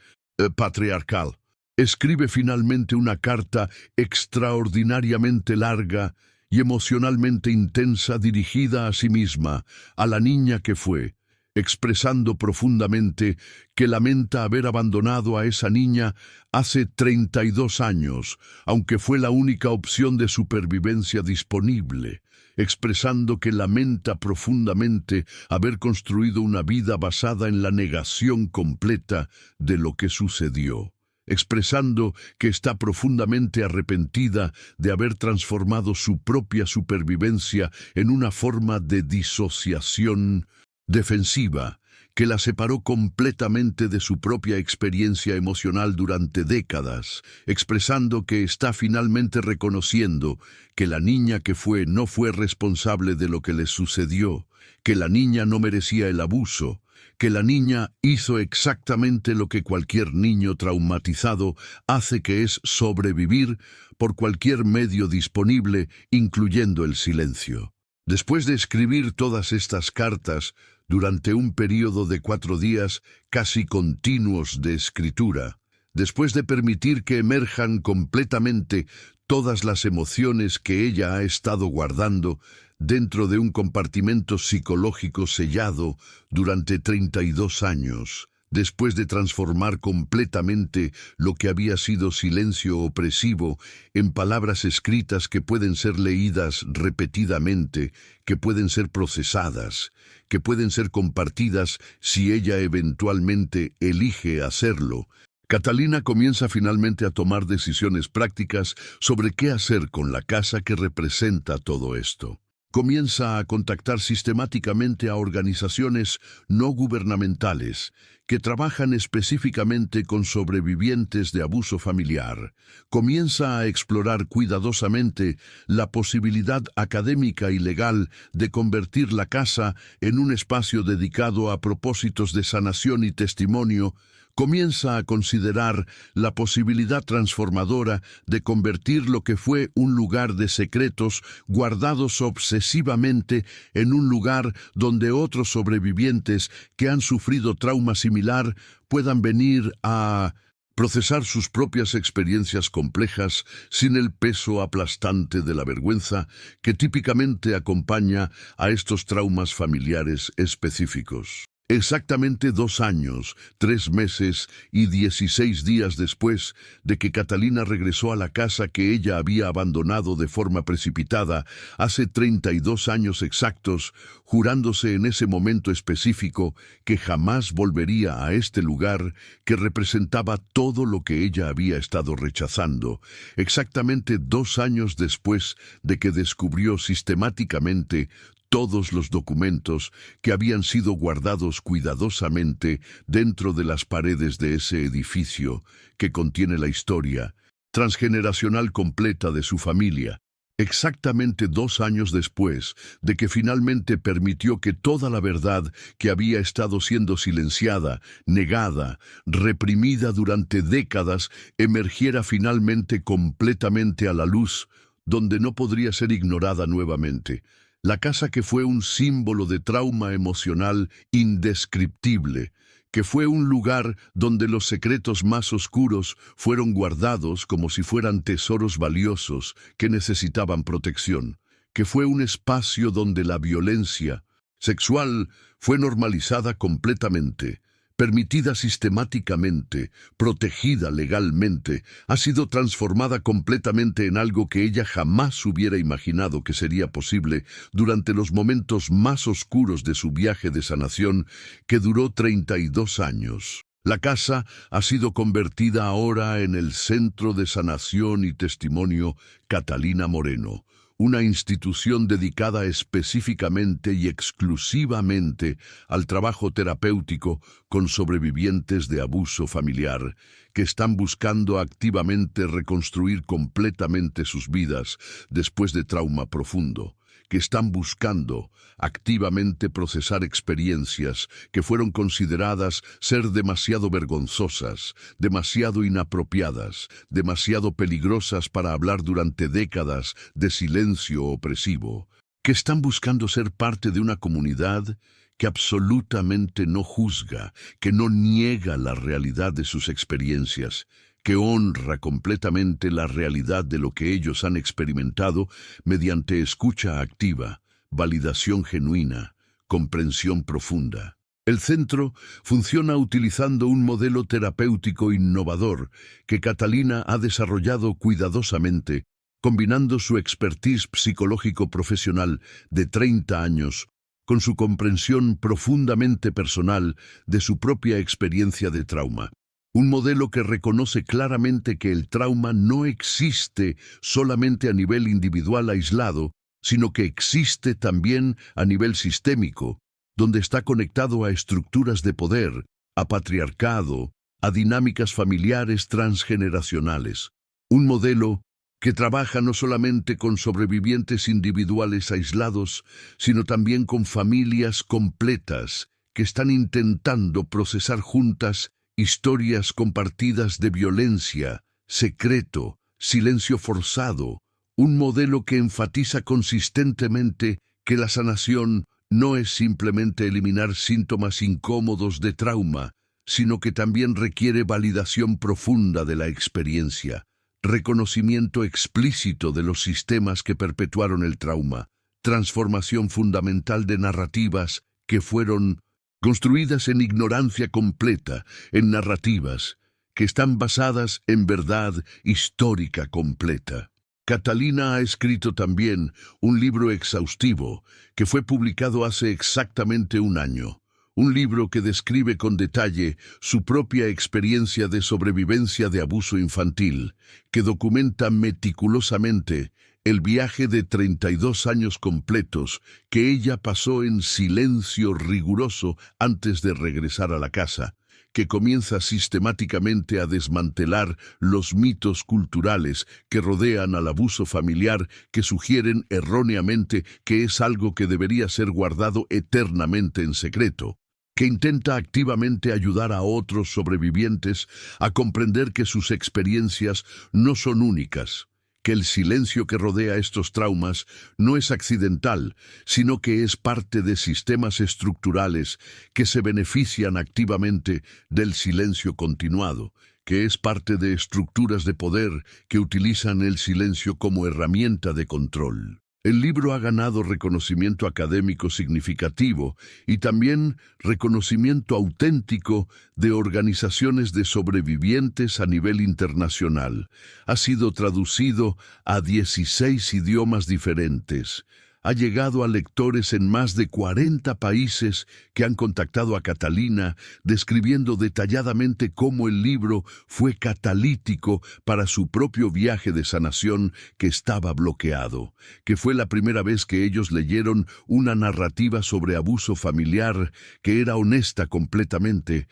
patriarcal. Escribe finalmente una carta extraordinariamente larga y emocionalmente intensa dirigida a sí misma, a la niña que fue, expresando profundamente que lamenta haber abandonado a esa niña hace 32 años, aunque fue la única opción de supervivencia disponible, expresando que lamenta profundamente haber construido una vida basada en la negación completa de lo que sucedió, expresando que está profundamente arrepentida de haber transformado su propia supervivencia en una forma de disociación defensiva, que la separó completamente de su propia experiencia emocional durante décadas, expresando que está finalmente reconociendo que la niña que fue no fue responsable de lo que le sucedió, que la niña no merecía el abuso, que la niña hizo exactamente lo que cualquier niño traumatizado hace, que es sobrevivir por cualquier medio disponible, incluyendo el silencio. Después de escribir todas estas cartas, durante un período de 4 días casi continuos de escritura, después de permitir que emerjan completamente todas las emociones que ella ha estado guardando dentro de un compartimento psicológico sellado durante 32 años, después de transformar completamente lo que había sido silencio opresivo en palabras escritas que pueden ser leídas repetidamente, que pueden ser procesadas, que pueden ser compartidas si ella eventualmente elige hacerlo, Catalina comienza finalmente a tomar decisiones prácticas sobre qué hacer con la casa que representa todo esto. Comienza a contactar sistemáticamente a organizaciones no gubernamentales que trabajan específicamente con sobrevivientes de abuso familiar. Comienza a explorar cuidadosamente la posibilidad académica y legal de convertir la casa en un espacio dedicado a propósitos de sanación y testimonio. Comienza a considerar la posibilidad transformadora de convertir lo que fue un lugar de secretos guardados obsesivamente en un lugar donde otros sobrevivientes que han sufrido trauma similar puedan venir a procesar sus propias experiencias complejas sin el peso aplastante de la vergüenza que típicamente acompaña a estos traumas familiares específicos. Exactamente 2 años, 3 meses y 16 días después de que Catalina regresó a la casa que ella había abandonado de forma precipitada, hace 32 años exactos, jurándose en ese momento específico que jamás volvería a este lugar que representaba todo lo que ella había estado rechazando, exactamente 2 años después de que descubrió sistemáticamente todos los documentos que habían sido guardados cuidadosamente dentro de las paredes de ese edificio que contiene la historia transgeneracional completa de su familia. Exactamente 2 años después de que finalmente permitió que toda la verdad que había estado siendo silenciada, negada, reprimida durante décadas, emergiera finalmente completamente a la luz, donde no podría ser ignorada nuevamente. La casa que fue un símbolo de trauma emocional indescriptible, que fue un lugar donde los secretos más oscuros fueron guardados como si fueran tesoros valiosos que necesitaban protección, que fue un espacio donde la violencia sexual fue normalizada completamente, permitida sistemáticamente, protegida legalmente, ha sido transformada completamente en algo que ella jamás hubiera imaginado que sería posible durante los momentos más oscuros de su viaje de sanación que duró 32 años. La casa ha sido convertida ahora en el Centro de Sanación y Testimonio Catalina Moreno, una institución dedicada específicamente y exclusivamente al trabajo terapéutico con sobrevivientes de abuso familiar, que están buscando activamente reconstruir completamente sus vidas después de trauma profundo, que están buscando activamente procesar experiencias que fueron consideradas ser demasiado vergonzosas, demasiado inapropiadas, demasiado peligrosas para hablar durante décadas de silencio opresivo, que están buscando ser parte de una comunidad que absolutamente no juzga, que no niega la realidad de sus experiencias, que honra completamente la realidad de lo que ellos han experimentado mediante escucha activa, validación genuina, comprensión profunda. El centro funciona utilizando un modelo terapéutico innovador que Catalina ha desarrollado cuidadosamente, combinando su expertise psicológico profesional de 30 años con su comprensión profundamente personal de su propia experiencia de trauma. Un modelo que reconoce claramente que el trauma no existe solamente a nivel individual aislado, sino que existe también a nivel sistémico, donde está conectado a estructuras de poder, a patriarcado, a dinámicas familiares transgeneracionales. Un modelo que trabaja no solamente con sobrevivientes individuales aislados, sino también con familias completas que están intentando procesar juntas historias compartidas de violencia, secreto, silencio forzado, un modelo que enfatiza consistentemente que la sanación no es simplemente eliminar síntomas incómodos de trauma, sino que también requiere validación profunda de la experiencia, reconocimiento explícito de los sistemas que perpetuaron el trauma, transformación fundamental de narrativas que fueron construidas en ignorancia completa, en narrativas que están basadas en verdad histórica completa. Catalina ha escrito también un libro exhaustivo que fue publicado hace exactamente un año. Un libro que describe con detalle su propia experiencia de sobrevivencia de abuso infantil, que documenta meticulosamente el viaje de 32 años completos que ella pasó en silencio riguroso antes de regresar a la casa, que comienza sistemáticamente a desmantelar los mitos culturales que rodean al abuso familiar, que sugieren erróneamente que es algo que debería ser guardado eternamente en secreto, que intenta activamente ayudar a otros sobrevivientes a comprender que sus experiencias no son únicas, que el silencio que rodea estos traumas no es accidental, sino que es parte de sistemas estructurales que se benefician activamente del silencio continuado, que es parte de estructuras de poder que utilizan el silencio como herramienta de control. El libro ha ganado reconocimiento académico significativo y también reconocimiento auténtico de organizaciones de sobrevivientes a nivel internacional. Ha sido traducido a 16 idiomas diferentes. Ha llegado a lectores en más de 40 países que han contactado a Catalina, describiendo detalladamente cómo el libro fue catalítico para su propio viaje de sanación que estaba bloqueado, que fue la primera vez que ellos leyeron una narrativa sobre abuso familiar que era honesta completamente,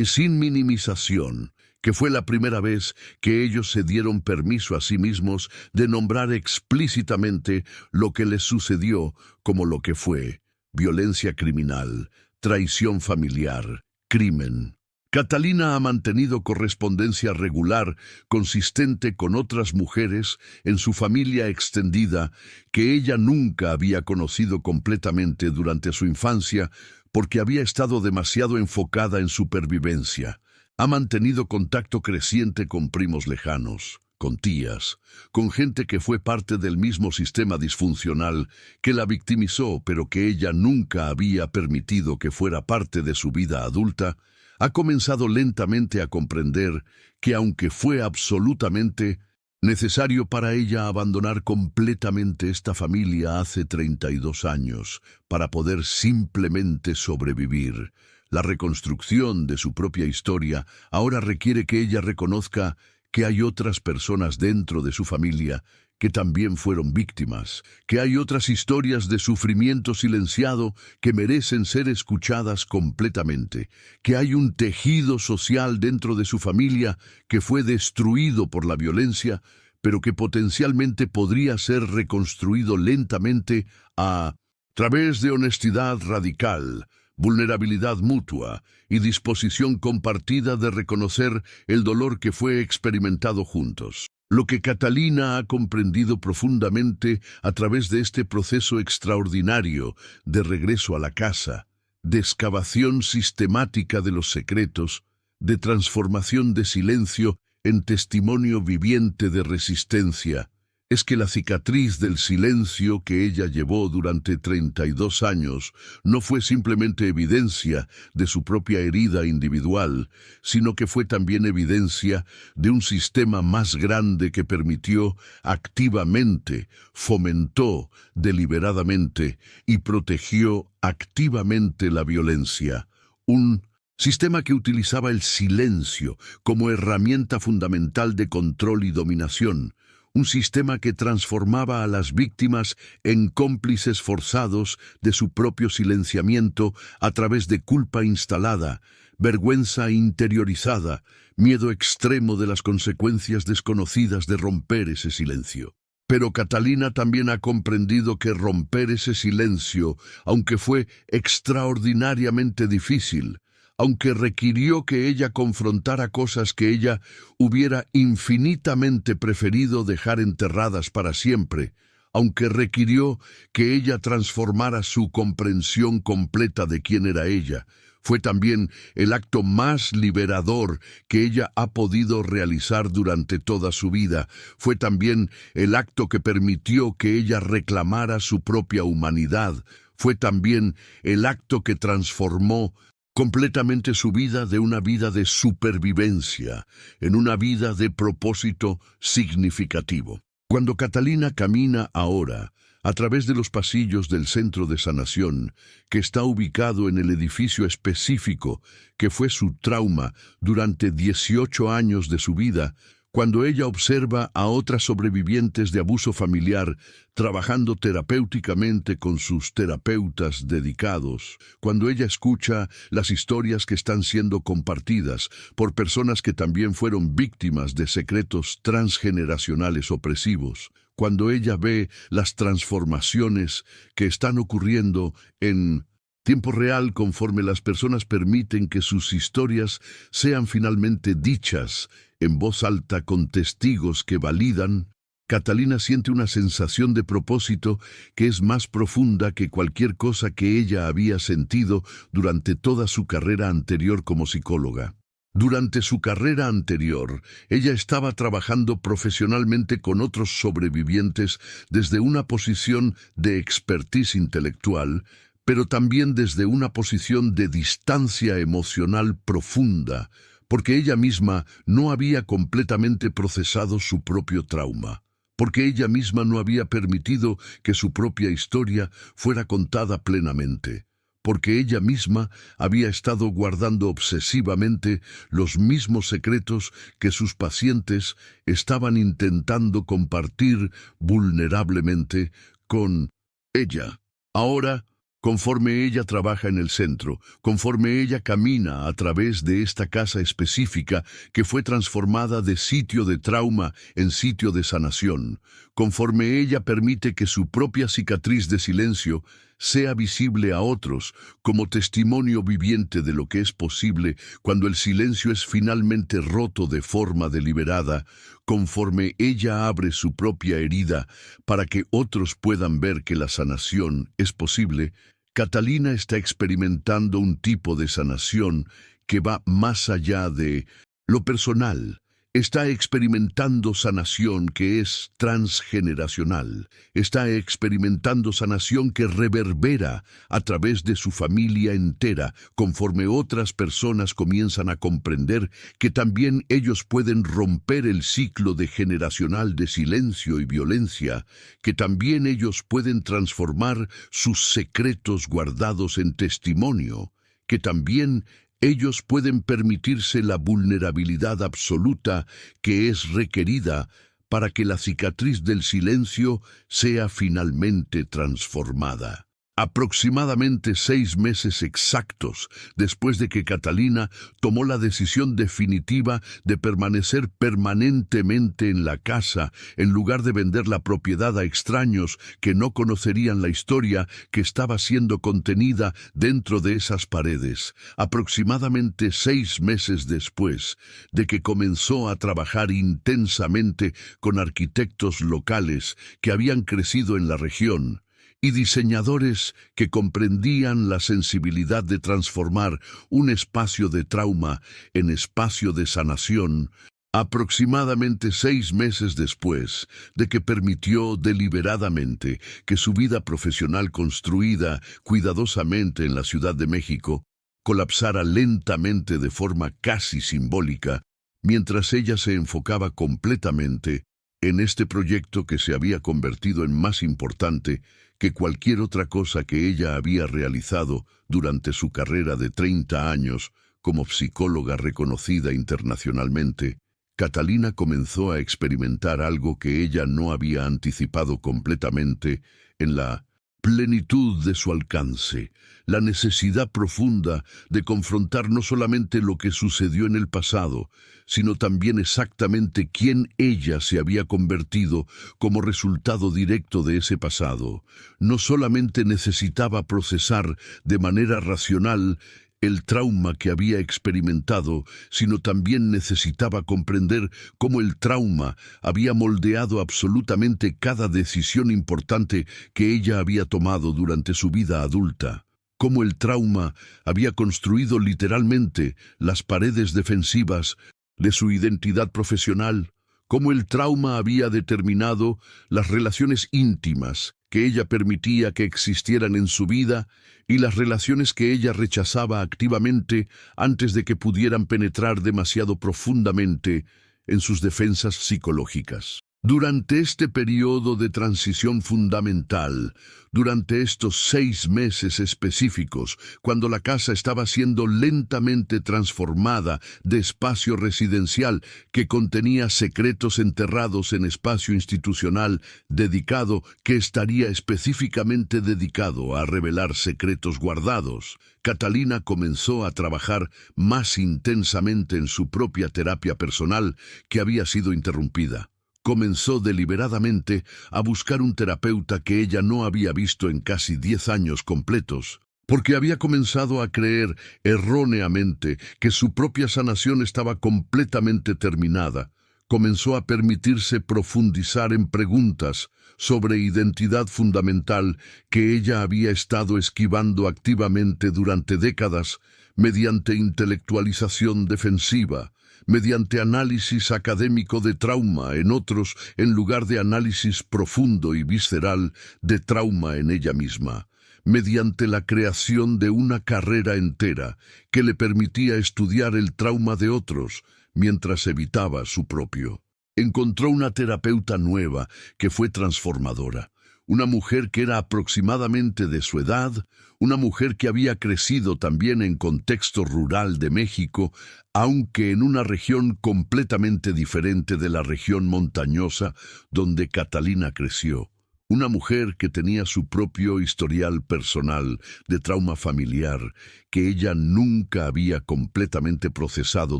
sin minimización, que fue la primera vez que ellos se dieron permiso a sí mismos de nombrar explícitamente lo que les sucedió como lo que fue: violencia criminal, traición familiar, crimen. Catalina ha mantenido correspondencia regular, consistente con otras mujeres en su familia extendida que ella nunca había conocido completamente durante su infancia porque había estado demasiado enfocada en supervivencia. Ha mantenido contacto creciente con primos lejanos, con tías, con gente que fue parte del mismo sistema disfuncional que la victimizó, pero que ella nunca había permitido que fuera parte de su vida adulta. Ha comenzado lentamente a comprender que aunque fue absolutamente necesario para ella abandonar completamente esta familia hace 32 años para poder simplemente sobrevivir, La reconstrucción de su propia historia ahora requiere que ella reconozca que hay otras personas dentro de su familia que también fueron víctimas, que hay otras historias de sufrimiento silenciado que merecen ser escuchadas completamente, que hay un tejido social dentro de su familia que fue destruido por la violencia, pero que potencialmente podría ser reconstruido lentamente a través de honestidad radical, vulnerabilidad mutua y disposición compartida de reconocer el dolor que fue experimentado juntos. Lo que Catalina ha comprendido profundamente a través de este proceso extraordinario de regreso a la casa, de excavación sistemática de los secretos, de transformación de silencio en testimonio viviente de resistencia, es que la cicatriz del silencio que ella llevó durante 32 años no fue simplemente evidencia de su propia herida individual, sino que fue también evidencia de un sistema más grande que permitió activamente, fomentó deliberadamente y protegió activamente la violencia. Un sistema que utilizaba el silencio como herramienta fundamental de control y dominación, un sistema que transformaba a las víctimas en cómplices forzados de su propio silenciamiento a través de culpa instalada, vergüenza interiorizada, miedo extremo de las consecuencias desconocidas de romper ese silencio. Pero Catalina también ha comprendido que romper ese silencio, aunque fue extraordinariamente difícil, aunque requirió que ella confrontara cosas que ella hubiera infinitamente preferido dejar enterradas para siempre, aunque requirió que ella transformara su comprensión completa de quién era ella, fue también el acto más liberador que ella ha podido realizar durante toda su vida. Fue también el acto que permitió que ella reclamara su propia humanidad. Fue también el acto que transformó completamente su vida de una vida de supervivencia en una vida de propósito significativo. Cuando Catalina camina ahora a través de los pasillos del Centro de Sanación, que está ubicado en el edificio específico que fue su trauma durante 18 años de su vida, cuando ella observa a otras sobrevivientes de abuso familiar trabajando terapéuticamente con sus terapeutas dedicados, cuando ella escucha las historias que están siendo compartidas por personas que también fueron víctimas de secretos transgeneracionales opresivos, cuando ella ve las transformaciones que están ocurriendo en tiempo real conforme las personas permiten que sus historias sean finalmente dichas en voz alta con testigos que validan, Catalina siente una sensación de propósito que es más profunda que cualquier cosa que ella había sentido durante toda su carrera anterior como psicóloga. Durante su carrera anterior, ella estaba trabajando profesionalmente con otros sobrevivientes desde una posición de expertise intelectual, pero también desde una posición de distancia emocional profunda, porque ella misma no había completamente procesado su propio trauma, porque ella misma no había permitido que su propia historia fuera contada plenamente, porque ella misma había estado guardando obsesivamente los mismos secretos que sus pacientes estaban intentando compartir vulnerablemente con ella. Ahora, conforme ella trabaja en el centro, conforme ella camina a través de esta casa específica que fue transformada de sitio de trauma en sitio de sanación, conforme ella permite que su propia cicatriz de silencio sea visible a otros como testimonio viviente de lo que es posible cuando el silencio es finalmente roto de forma deliberada, conforme ella abre su propia herida para que otros puedan ver que la sanación es posible, Catalina está experimentando un tipo de sanación que va más allá de lo personal. Está experimentando sanación que es transgeneracional. Está experimentando sanación que reverbera a través de su familia entera, conforme otras personas comienzan a comprender que también ellos pueden romper el ciclo degeneracional de silencio y violencia, que también ellos pueden transformar sus secretos guardados en testimonio, que también ellos pueden permitirse la vulnerabilidad absoluta que es requerida para que la cicatriz del silencio sea finalmente transformada. Aproximadamente 6 meses exactos después de que Catalina tomó la decisión definitiva de permanecer permanentemente en la casa, en lugar de vender la propiedad a extraños que no conocerían la historia que estaba siendo contenida dentro de esas paredes. Aproximadamente 6 meses después de que comenzó a trabajar intensamente con arquitectos locales que habían crecido en la región, y diseñadores que comprendían la sensibilidad de transformar un espacio de trauma en espacio de sanación, aproximadamente 6 meses después de que permitió deliberadamente que su vida profesional construida cuidadosamente en la Ciudad de México colapsara lentamente de forma casi simbólica, mientras ella se enfocaba completamente en este proyecto que se había convertido en más importante que cualquier otra cosa que ella había realizado durante su carrera de 30 años como psicóloga reconocida internacionalmente. Catalina comenzó a experimentar algo que ella no había anticipado completamente en la plenitud de su alcance, la necesidad profunda de confrontar no solamente lo que sucedió en el pasado, sino también exactamente quién ella se había convertido como resultado directo de ese pasado. No solamente necesitaba procesar de manera racional el trauma que había experimentado, sino también necesitaba comprender cómo el trauma había moldeado absolutamente cada decisión importante que ella había tomado durante su vida adulta. Cómo el trauma había construido literalmente las paredes defensivas de su identidad profesional, cómo el trauma había determinado las relaciones íntimas que ella permitía que existieran en su vida y las relaciones que ella rechazaba activamente antes de que pudieran penetrar demasiado profundamente en sus defensas psicológicas. Durante este periodo de transición fundamental, durante estos 6 meses específicos, cuando la casa estaba siendo lentamente transformada de espacio residencial que contenía secretos enterrados en espacio institucional dedicado que estaría específicamente dedicado a revelar secretos guardados, Catalina comenzó a trabajar más intensamente en su propia terapia personal que había sido interrumpida. Comenzó deliberadamente a buscar un terapeuta que ella no había visto en casi 10 años completos, porque había comenzado a creer erróneamente que su propia sanación estaba completamente terminada. Comenzó a permitirse profundizar en preguntas sobre identidad fundamental que ella había estado esquivando activamente durante décadas mediante intelectualización defensiva, mediante análisis académico de trauma en otros en lugar de análisis profundo y visceral de trauma en ella misma, mediante la creación de una carrera entera que le permitía estudiar el trauma de otros mientras evitaba su propio. Encontró una terapeuta nueva que fue transformadora. Una mujer que era aproximadamente de su edad, una mujer que había crecido también en contexto rural de México, aunque en una región completamente diferente de la región montañosa donde Catalina creció. Una mujer que tenía su propio historial personal de trauma familiar que ella nunca había completamente procesado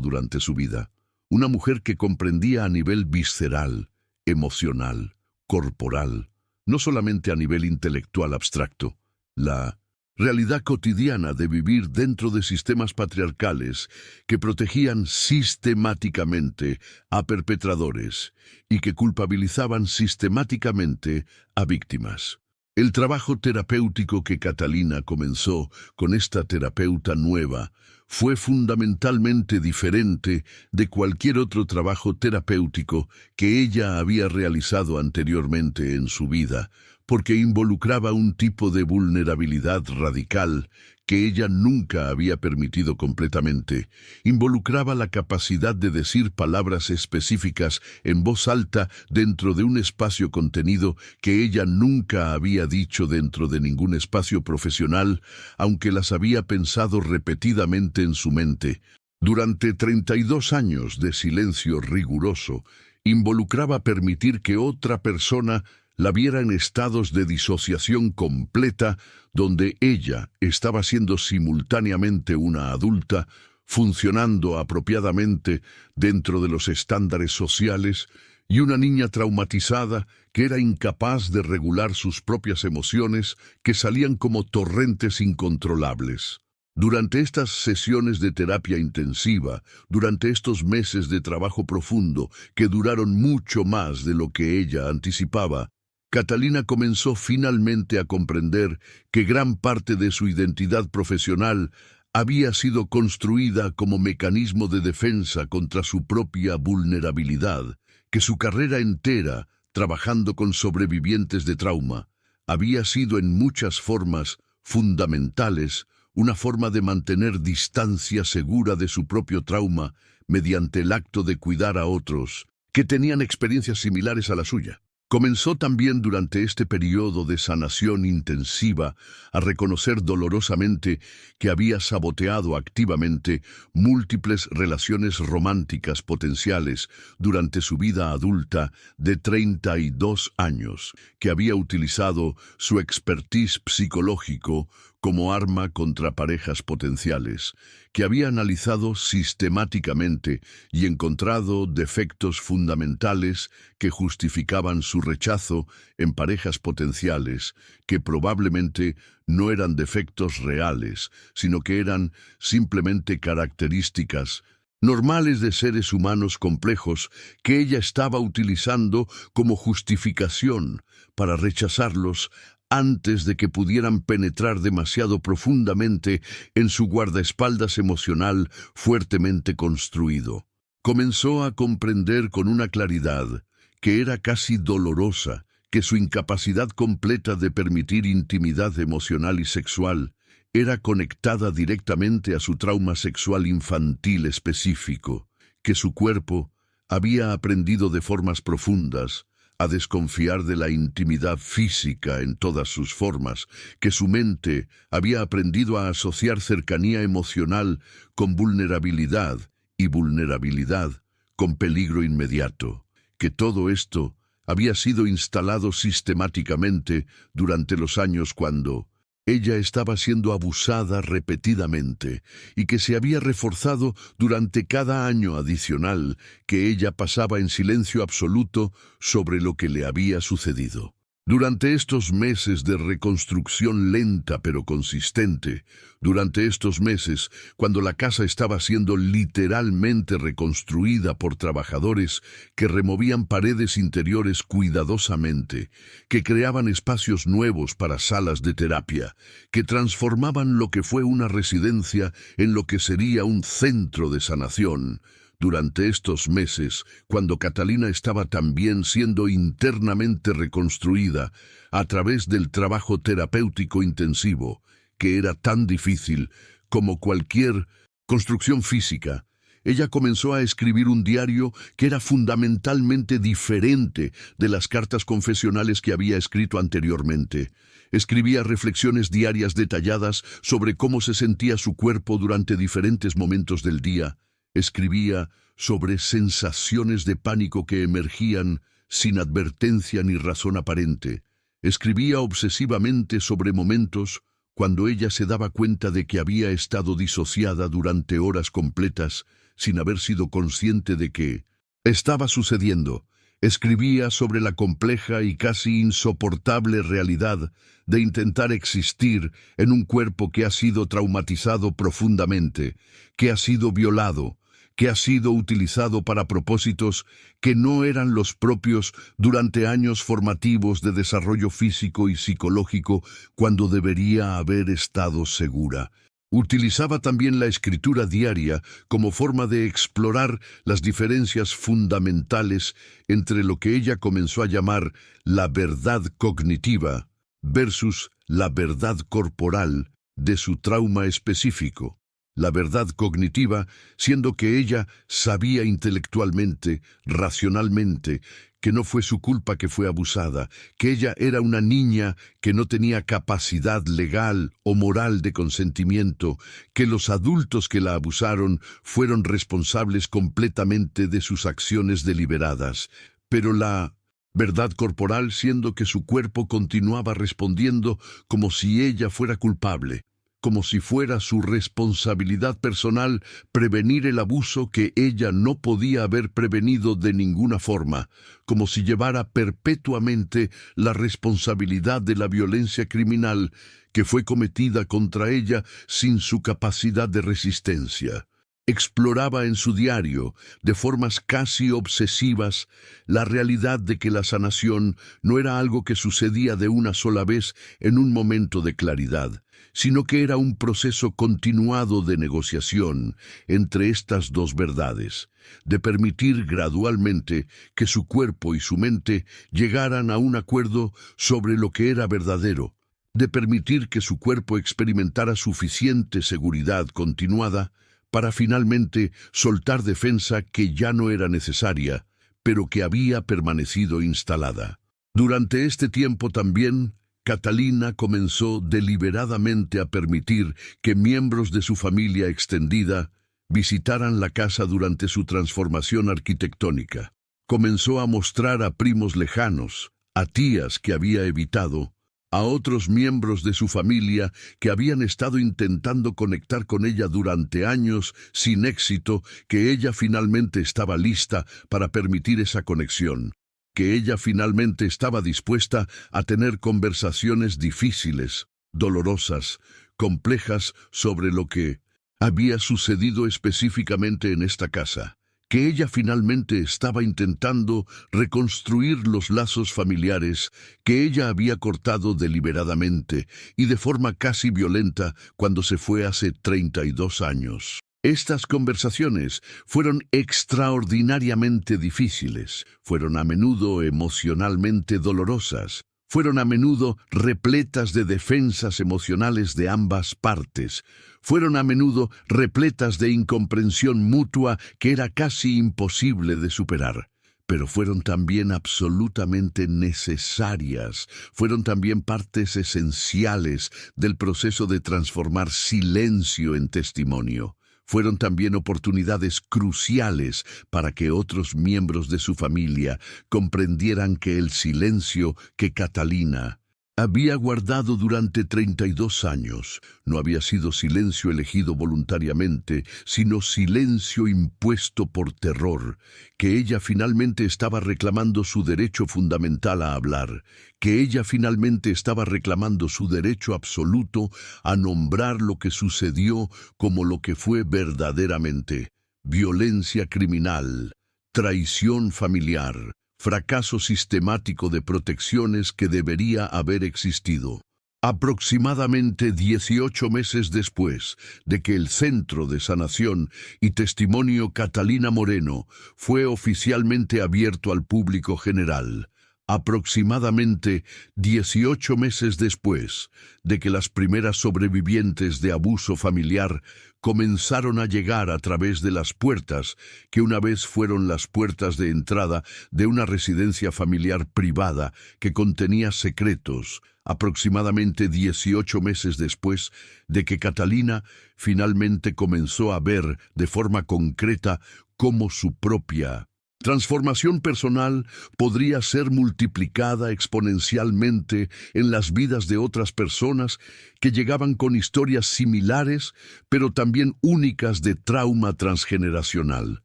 durante su vida. Una mujer que comprendía a nivel visceral, emocional, corporal, no solamente a nivel intelectual abstracto, la realidad cotidiana de vivir dentro de sistemas patriarcales que protegían sistemáticamente a perpetradores y que culpabilizaban sistemáticamente a víctimas. El trabajo terapéutico que Catalina comenzó con esta terapeuta nueva fue fundamentalmente diferente de cualquier otro trabajo terapéutico que ella había realizado anteriormente en su vida, porque involucraba un tipo de vulnerabilidad radical que ella nunca había permitido completamente. Involucraba la capacidad de decir palabras específicas en voz alta dentro de un espacio contenido que ella nunca había dicho dentro de ningún espacio profesional, aunque las había pensado repetidamente en su mente. Durante 32 años de silencio riguroso, involucraba permitir que otra persona la viera en estados de disociación completa, donde ella estaba siendo simultáneamente una adulta, funcionando apropiadamente dentro de los estándares sociales, y una niña traumatizada que era incapaz de regular sus propias emociones, que salían como torrentes incontrolables. Durante estas sesiones de terapia intensiva, durante estos meses de trabajo profundo, que duraron mucho más de lo que ella anticipaba, Catalina comenzó finalmente a comprender que gran parte de su identidad profesional había sido construida como mecanismo de defensa contra su propia vulnerabilidad, que su carrera entera, trabajando con sobrevivientes de trauma, había sido en muchas formas fundamentales, una forma de mantener distancia segura de su propio trauma mediante el acto de cuidar a otros que tenían experiencias similares a la suya. Comenzó también durante este periodo de sanación intensiva a reconocer dolorosamente que había saboteado activamente múltiples relaciones románticas potenciales durante su vida adulta de 32 años, que había utilizado su expertise psicológico como arma contra parejas potenciales, que había analizado sistemáticamente y encontrado defectos fundamentales que justificaban su rechazo en parejas potenciales, que probablemente no eran defectos reales, sino que eran simplemente características normales de seres humanos complejos que ella estaba utilizando como justificación para rechazarlos antes de que pudieran penetrar demasiado profundamente en su guardaespaldas emocional fuertemente construido. Comenzó a comprender con una claridad que era casi dolorosa, que su incapacidad completa de permitir intimidad emocional y sexual era conectada directamente a su trauma sexual infantil específico, que su cuerpo había aprendido de formas profundas a desconfiar de la intimidad física en todas sus formas, que su mente había aprendido a asociar cercanía emocional con vulnerabilidad y vulnerabilidad con peligro inmediato, que todo esto había sido instalado sistemáticamente durante los años cuando ella estaba siendo abusada repetidamente y que se había reforzado durante cada año adicional que ella pasaba en silencio absoluto sobre lo que le había sucedido. Durante estos meses de reconstrucción lenta pero consistente, durante estos meses, cuando la casa estaba siendo literalmente reconstruida por trabajadores que removían paredes interiores cuidadosamente, que creaban espacios nuevos para salas de terapia, que transformaban lo que fue una residencia en lo que sería un centro de sanación. Durante estos meses, cuando Catalina estaba también siendo internamente reconstruida a través del trabajo terapéutico intensivo, que era tan difícil como cualquier construcción física, ella comenzó a escribir un diario que era fundamentalmente diferente de las cartas confesionales que había escrito anteriormente. Escribía reflexiones diarias detalladas sobre cómo se sentía su cuerpo durante diferentes momentos del día. Escribía sobre sensaciones de pánico que emergían sin advertencia ni razón aparente. Escribía obsesivamente sobre momentos cuando ella se daba cuenta de que había estado disociada durante horas completas sin haber sido consciente de que estaba sucediendo. Escribía sobre la compleja y casi insoportable realidad de intentar existir en un cuerpo que ha sido traumatizado profundamente, que ha sido violado, que ha sido utilizado para propósitos que no eran los propios durante años formativos de desarrollo físico y psicológico cuando debería haber estado segura. Utilizaba también la escritura diaria como forma de explorar las diferencias fundamentales entre lo que ella comenzó a llamar la verdad cognitiva versus la verdad corporal de su trauma específico. La verdad cognitiva, siendo que ella sabía intelectualmente, racionalmente, que no fue su culpa que fue abusada, que ella era una niña que no tenía capacidad legal o moral de consentimiento, que los adultos que la abusaron fueron responsables completamente de sus acciones deliberadas. Pero la verdad corporal, siendo que su cuerpo continuaba respondiendo como si ella fuera culpable, como si fuera su responsabilidad personal prevenir el abuso que ella no podía haber prevenido de ninguna forma, como si llevara perpetuamente la responsabilidad de la violencia criminal que fue cometida contra ella sin su capacidad de resistencia. Exploraba en su diario, de formas casi obsesivas, la realidad de que la sanación no era algo que sucedía de una sola vez en un momento de claridad, sino que era un proceso continuado de negociación entre estas dos verdades, de permitir gradualmente que su cuerpo y su mente llegaran a un acuerdo sobre lo que era verdadero, de permitir que su cuerpo experimentara suficiente seguridad continuada para finalmente soltar defensa que ya no era necesaria, pero que había permanecido instalada. Durante este tiempo también, Catalina comenzó deliberadamente a permitir que miembros de su familia extendida visitaran la casa durante su transformación arquitectónica. Comenzó a mostrar a primos lejanos, a tías que había evitado, a otros miembros de su familia que habían estado intentando conectar con ella durante años sin éxito, que ella finalmente estaba lista para permitir esa conexión, que ella finalmente estaba dispuesta a tener conversaciones difíciles, dolorosas, complejas sobre lo que había sucedido específicamente en esta casa, que ella finalmente estaba intentando reconstruir los lazos familiares que ella había cortado deliberadamente y de forma casi violenta cuando se fue hace 32 años. Estas conversaciones fueron extraordinariamente difíciles, fueron a menudo emocionalmente dolorosas, fueron a menudo repletas de defensas emocionales de ambas partes, fueron a menudo repletas de incomprensión mutua que era casi imposible de superar. Pero fueron también absolutamente necesarias, fueron también partes esenciales del proceso de transformar silencio en testimonio. Fueron también oportunidades cruciales para que otros miembros de su familia comprendieran que el silencio que Catalina había guardado durante 32 años no había sido silencio elegido voluntariamente, sino silencio impuesto por terror, que ella finalmente estaba reclamando su derecho fundamental a hablar, que ella finalmente estaba reclamando su derecho absoluto a nombrar lo que sucedió como lo que fue verdaderamente: violencia criminal, traición familiar, fracaso sistemático de protecciones que debería haber existido. Aproximadamente 18 meses después de que el Centro de Sanación y Testimonio Catalina Moreno fue oficialmente abierto al público general, aproximadamente 18 meses después de que las primeras sobrevivientes de abuso familiar comenzaron a llegar a través de las puertas que una vez fueron las puertas de entrada de una residencia familiar privada que contenía secretos, aproximadamente 18 meses después de que Catalina finalmente comenzó a ver de forma concreta cómo su propia transformación personal podría ser multiplicada exponencialmente en las vidas de otras personas que llegaban con historias similares, pero también únicas de trauma transgeneracional.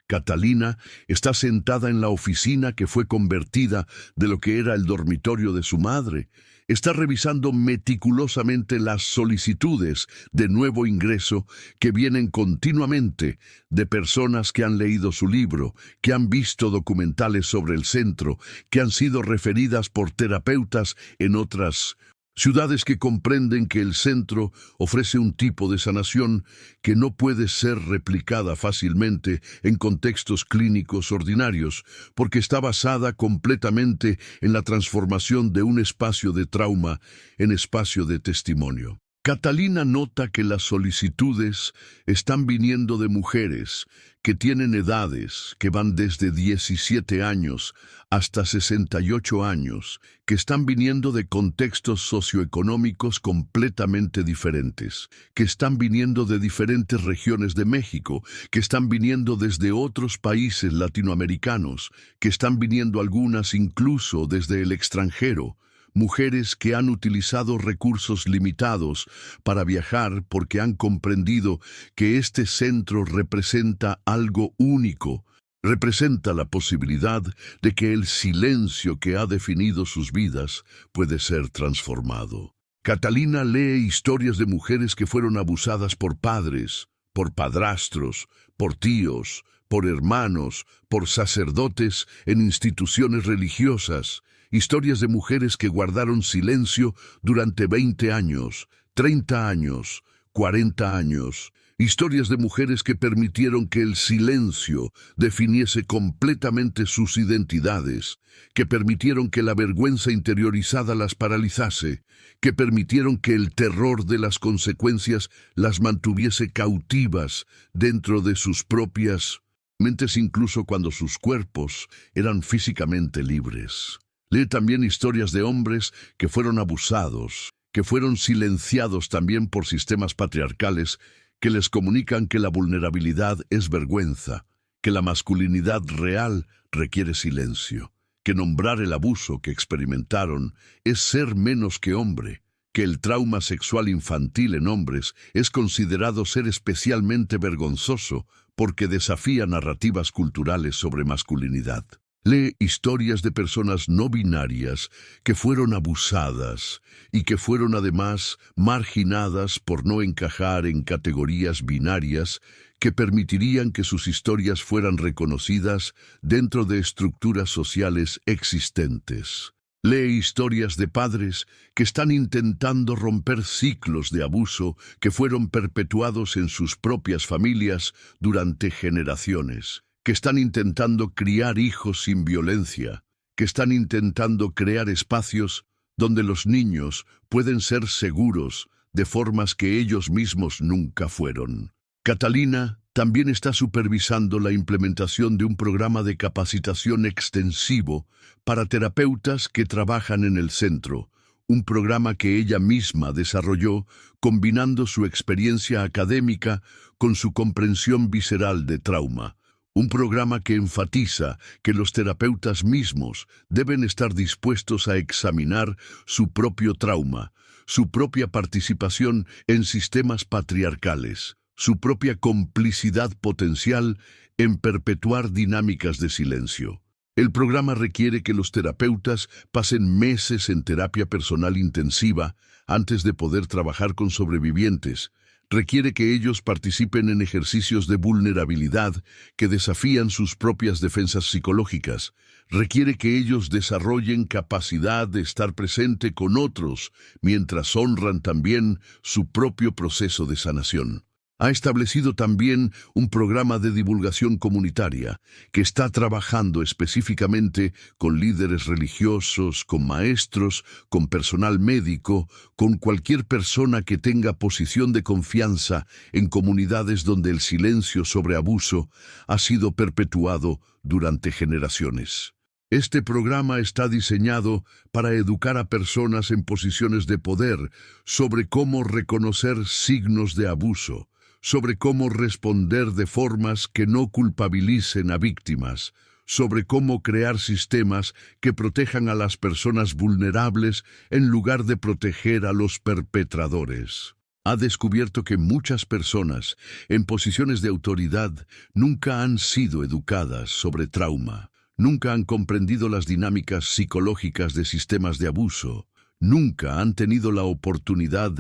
Catalina está sentada en la oficina que fue convertida de lo que era el dormitorio de su madre. Está revisando meticulosamente las solicitudes de nuevo ingreso que vienen continuamente de personas que han leído su libro, que han visto documentales sobre el centro, que han sido referidas por terapeutas en otras Ciudades que comprenden que el centro ofrece un tipo de sanación que no puede ser replicada fácilmente en contextos clínicos ordinarios, porque está basada completamente en la transformación de un espacio de trauma en espacio de testimonio. Catalina nota que las solicitudes están viniendo de mujeres que tienen edades que van desde 17 años hasta 68 años, que están viniendo de contextos socioeconómicos completamente diferentes, que están viniendo de diferentes regiones de México, que están viniendo desde otros países latinoamericanos, que están viniendo algunas incluso desde el extranjero. Mujeres que han utilizado recursos limitados para viajar porque han comprendido que este centro representa algo único, representa la posibilidad de que el silencio que ha definido sus vidas puede ser transformado. Catalina lee historias de mujeres que fueron abusadas por padres, por padrastros, por tíos, por hermanos, por sacerdotes en instituciones religiosas. Historias de mujeres que guardaron silencio durante 20 años, 30 años, 40 años. Historias de mujeres que permitieron que el silencio definiese completamente sus identidades, que permitieron que la vergüenza interiorizada las paralizase, que permitieron que el terror de las consecuencias las mantuviese cautivas dentro de sus propias mentes, incluso cuando sus cuerpos eran físicamente libres. Lee también historias de hombres que fueron abusados, que fueron silenciados también por sistemas patriarcales que les comunican que la vulnerabilidad es vergüenza, que la masculinidad real requiere silencio, que nombrar el abuso que experimentaron es ser menos que hombre, que el trauma sexual infantil en hombres es considerado ser especialmente vergonzoso porque desafía narrativas culturales sobre masculinidad. Lee historias de personas no binarias que fueron abusadas y que fueron además marginadas por no encajar en categorías binarias que permitirían que sus historias fueran reconocidas dentro de estructuras sociales existentes. Lee historias de padres que están intentando romper ciclos de abuso que fueron perpetuados en sus propias familias durante generaciones, que están intentando criar hijos sin violencia, que están intentando crear espacios donde los niños pueden ser seguros de formas que ellos mismos nunca fueron. Catalina también está supervisando la implementación de un programa de capacitación extensivo para terapeutas que trabajan en el centro, un programa que ella misma desarrolló combinando su experiencia académica con su comprensión visceral de trauma. Un programa que enfatiza que los terapeutas mismos deben estar dispuestos a examinar su propio trauma, su propia participación en sistemas patriarcales, su propia complicidad potencial en perpetuar dinámicas de silencio. El programa requiere que los terapeutas pasen meses en terapia personal intensiva antes de poder trabajar con sobrevivientes. Requiere que ellos participen en ejercicios de vulnerabilidad que desafían sus propias defensas psicológicas. Requiere que ellos desarrollen capacidad de estar presente con otros mientras honran también su propio proceso de sanación. Ha establecido también un programa de divulgación comunitaria que está trabajando específicamente con líderes religiosos, con maestros, con personal médico, con cualquier persona que tenga posición de confianza en comunidades donde el silencio sobre abuso ha sido perpetuado durante generaciones. Este programa está diseñado para educar a personas en posiciones de poder sobre cómo reconocer signos de abuso, sobre cómo responder de formas que no culpabilicen a víctimas, sobre cómo crear sistemas que protejan a las personas vulnerables en lugar de proteger a los perpetradores. Ha descubierto que muchas personas en posiciones de autoridad nunca han sido educadas sobre trauma, nunca han comprendido las dinámicas psicológicas de sistemas de abuso, nunca han tenido la oportunidad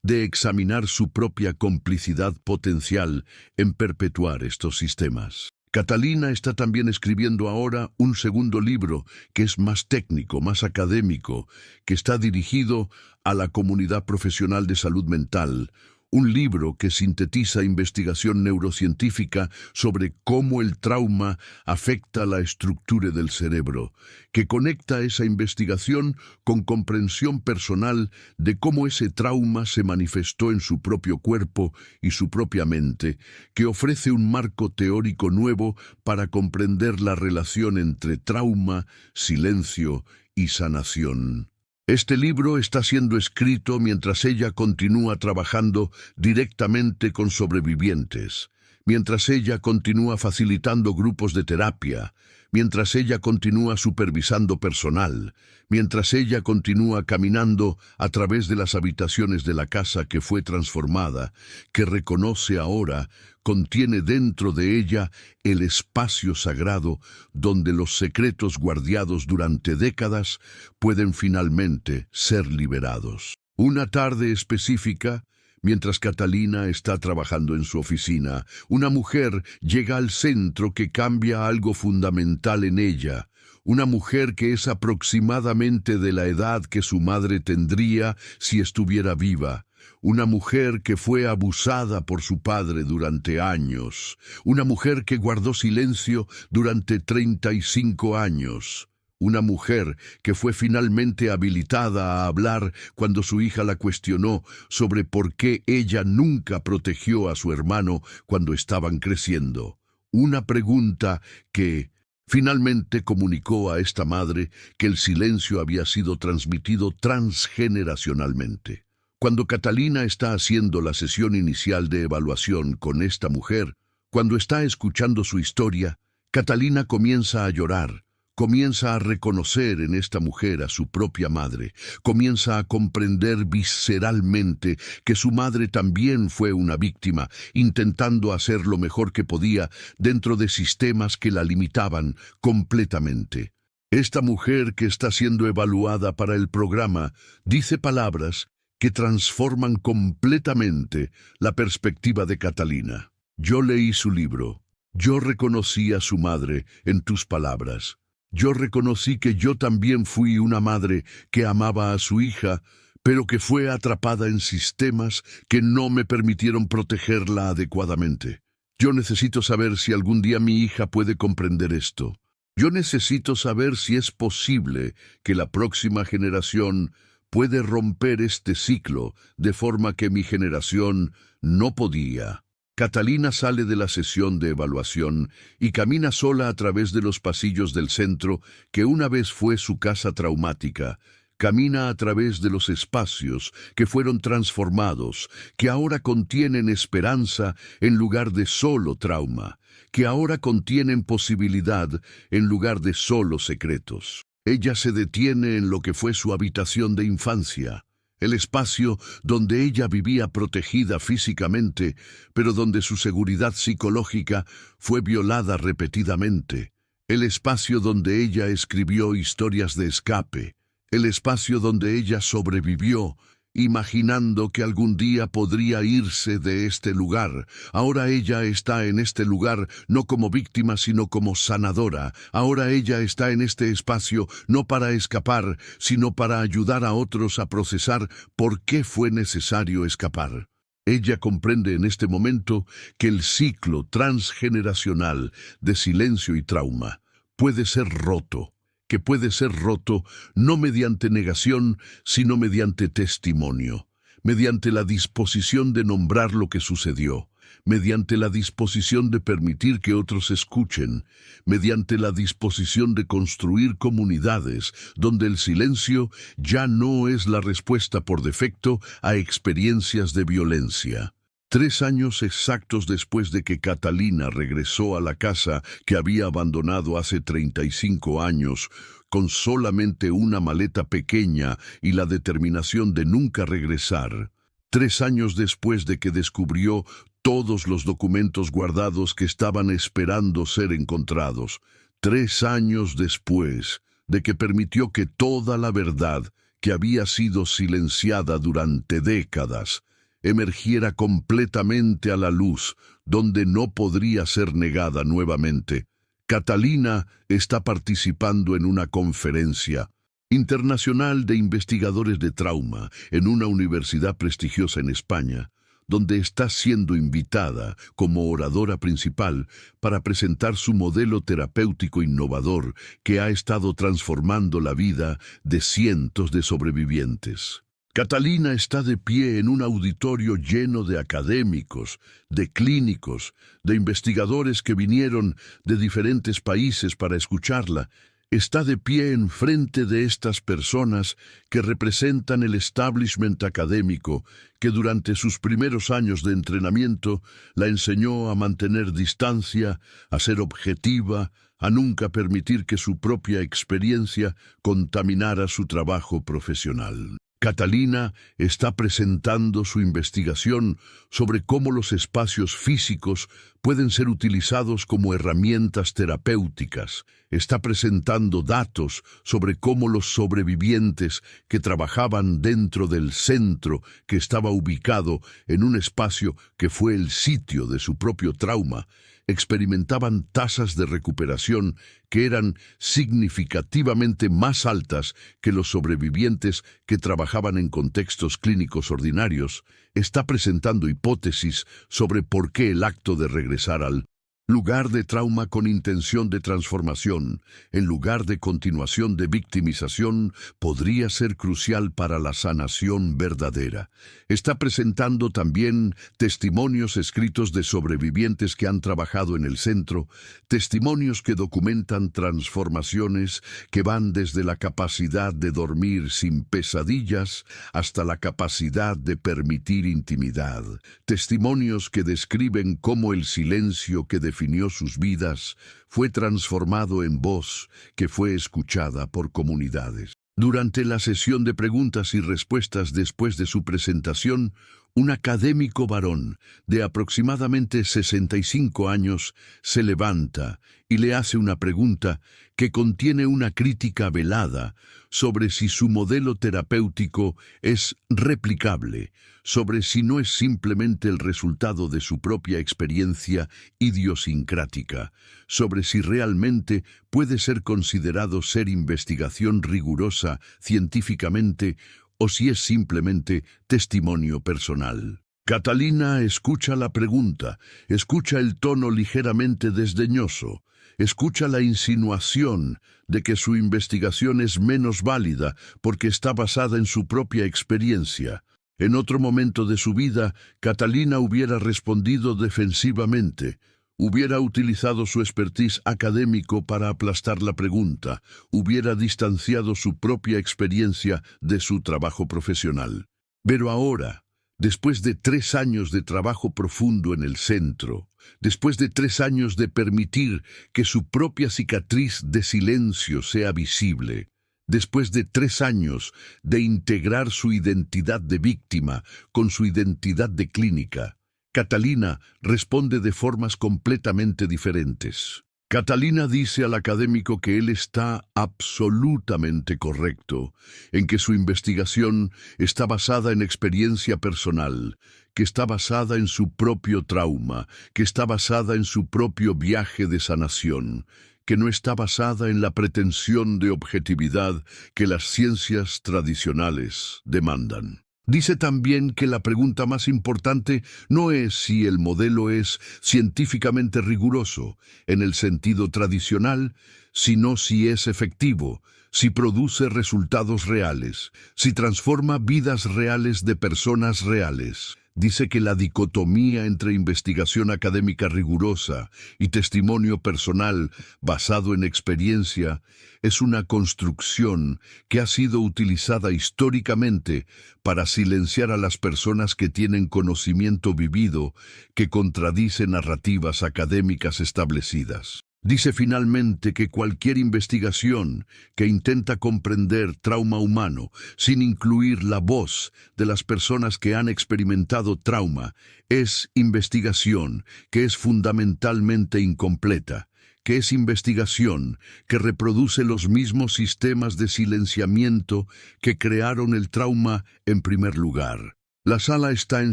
de examinar su propia complicidad potencial en perpetuar estos sistemas. Catalina está también escribiendo ahora un segundo libro que es más técnico, más académico, que está dirigido a la comunidad profesional de salud mental. Un libro que sintetiza investigación neurocientífica sobre cómo el trauma afecta la estructura del cerebro, que conecta esa investigación con comprensión personal de cómo ese trauma se manifestó en su propio cuerpo y su propia mente, que ofrece un marco teórico nuevo para comprender la relación entre trauma, silencio y sanación. Este libro está siendo escrito mientras ella continúa trabajando directamente con sobrevivientes, mientras ella continúa facilitando grupos de terapia, mientras ella continúa supervisando personal, mientras ella continúa caminando a través de las habitaciones de la casa que fue transformada, que reconoce ahora, contiene dentro de ella el espacio sagrado donde los secretos guardados durante décadas pueden finalmente ser liberados. Una tarde específica, mientras Catalina está trabajando en su oficina, una mujer llega al centro que cambia algo fundamental en ella. Una mujer que es aproximadamente de la edad que su madre tendría si estuviera viva. Una mujer que fue abusada por su padre durante años. Una mujer que guardó silencio durante 35 años. Una mujer que fue finalmente habilitada a hablar cuando su hija la cuestionó sobre por qué ella nunca protegió a su hermano cuando estaban creciendo. Una pregunta que finalmente comunicó a esta madre que el silencio había sido transmitido transgeneracionalmente. Cuando Catalina está haciendo la sesión inicial de evaluación con esta mujer, cuando está escuchando su historia, Catalina comienza a llorar. Comienza a reconocer en esta mujer a su propia madre, comienza a comprender visceralmente que su madre también fue una víctima, intentando hacer lo mejor que podía dentro de sistemas que la limitaban completamente. Esta mujer que está siendo evaluada para el programa dice palabras que transforman completamente la perspectiva de Catalina. Yo leí su libro. Yo reconocí a su madre en tus palabras. Yo reconocí que yo también fui una madre que amaba a su hija, pero que fue atrapada en sistemas que no me permitieron protegerla adecuadamente. Yo necesito saber si algún día mi hija puede comprender esto. Yo necesito saber si es posible que la próxima generación puede romper este ciclo de forma que mi generación no podía. Catalina sale de la sesión de evaluación y camina sola a través de los pasillos del centro que una vez fue su casa traumática. Camina a través de los espacios que fueron transformados, que ahora contienen esperanza en lugar de solo trauma, que ahora contienen posibilidad en lugar de solo secretos. Ella se detiene en lo que fue su habitación de infancia. El espacio donde ella vivía protegida físicamente, pero donde su seguridad psicológica fue violada repetidamente. El espacio donde ella escribió historias de escape. El espacio donde ella sobrevivió, imaginando que algún día podría irse de este lugar. Ahora ella está en este lugar no como víctima, sino como sanadora. Ahora ella está en este espacio no para escapar, sino para ayudar a otros a procesar por qué fue necesario escapar. Ella comprende en este momento que el ciclo transgeneracional de silencio y trauma puede ser roto, que puede ser roto no mediante negación, sino mediante testimonio, mediante la disposición de nombrar lo que sucedió, mediante la disposición de permitir que otros escuchen, mediante la disposición de construir comunidades donde el silencio ya no es la respuesta por defecto a experiencias de violencia. 3 años exactos después de que Catalina regresó a la casa que había abandonado hace 35 años, con solamente una maleta pequeña y la determinación de nunca regresar. 3 años después de que descubrió todos los documentos guardados que estaban esperando ser encontrados. 3 años después de que permitió que toda la verdad que había sido silenciada durante décadas emergiera completamente a la luz, donde no podría ser negada nuevamente. Catalina está participando en una conferencia internacional de investigadores de trauma en una universidad prestigiosa en España, donde está siendo invitada como oradora principal para presentar su modelo terapéutico innovador que ha estado transformando la vida de cientos de sobrevivientes. Catalina está de pie en un auditorio lleno de académicos, de clínicos, de investigadores que vinieron de diferentes países para escucharla. Está de pie enfrente de estas personas que representan el establishment académico que durante sus primeros años de entrenamiento la enseñó a mantener distancia, a ser objetiva, a nunca permitir que su propia experiencia contaminara su trabajo profesional. Catalina está presentando su investigación sobre cómo los espacios físicos pueden ser utilizados como herramientas terapéuticas. Está presentando datos sobre cómo los sobrevivientes que trabajaban dentro del centro que estaba ubicado en un espacio que fue el sitio de su propio trauma, experimentaban tasas de recuperación que eran significativamente más altas que los sobrevivientes que trabajaban en contextos clínicos ordinarios. Está presentando hipótesis sobre por qué el acto de regresar al lugar de trauma con intención de transformación, en lugar de continuación de victimización, podría ser crucial para la sanación verdadera. Está presentando también testimonios escritos de sobrevivientes que han trabajado en el centro, testimonios que documentan transformaciones que van desde la capacidad de dormir sin pesadillas hasta la capacidad de permitir intimidad, testimonios que describen cómo el silencio que definió sus vidas fue transformado en voz que fue escuchada por comunidades. Durante la sesión de preguntas y respuestas después de su presentación, un académico varón de aproximadamente 65 años se levanta y le hace una pregunta que contiene una crítica velada sobre si su modelo terapéutico es replicable, sobre si no es simplemente el resultado de su propia experiencia idiosincrática, sobre si realmente puede ser considerado ser investigación rigurosa científicamente o si es simplemente testimonio personal. Catalina escucha la pregunta, escucha el tono ligeramente desdeñoso, escucha la insinuación de que su investigación es menos válida porque está basada en su propia experiencia. En otro momento de su vida, Catalina hubiera respondido defensivamente, hubiera utilizado su expertise académico para aplastar la pregunta, hubiera distanciado su propia experiencia de su trabajo profesional. Pero ahora, después de 3 años de trabajo profundo en el centro, después de 3 años de permitir que su propia cicatriz de silencio sea visible, después de 3 años de integrar su identidad de víctima con su identidad de clínica, Catalina responde de formas completamente diferentes. Catalina dice al académico que él está absolutamente correcto, en que su investigación está basada en experiencia personal, que está basada en su propio trauma, que está basada en su propio viaje de sanación, que no está basada en la pretensión de objetividad que las ciencias tradicionales demandan. Dice también que la pregunta más importante no es si el modelo es científicamente riguroso, en el sentido tradicional, sino si es efectivo, si produce resultados reales, si transforma vidas reales de personas reales. Dice que la dicotomía entre investigación académica rigurosa y testimonio personal basado en experiencia es una construcción que ha sido utilizada históricamente para silenciar a las personas que tienen conocimiento vivido que contradice narrativas académicas establecidas. Dice finalmente que cualquier investigación que intenta comprender trauma humano sin incluir la voz de las personas que han experimentado trauma es investigación que es fundamentalmente incompleta, que es investigación que reproduce los mismos sistemas de silenciamiento que crearon el trauma en primer lugar. La sala está en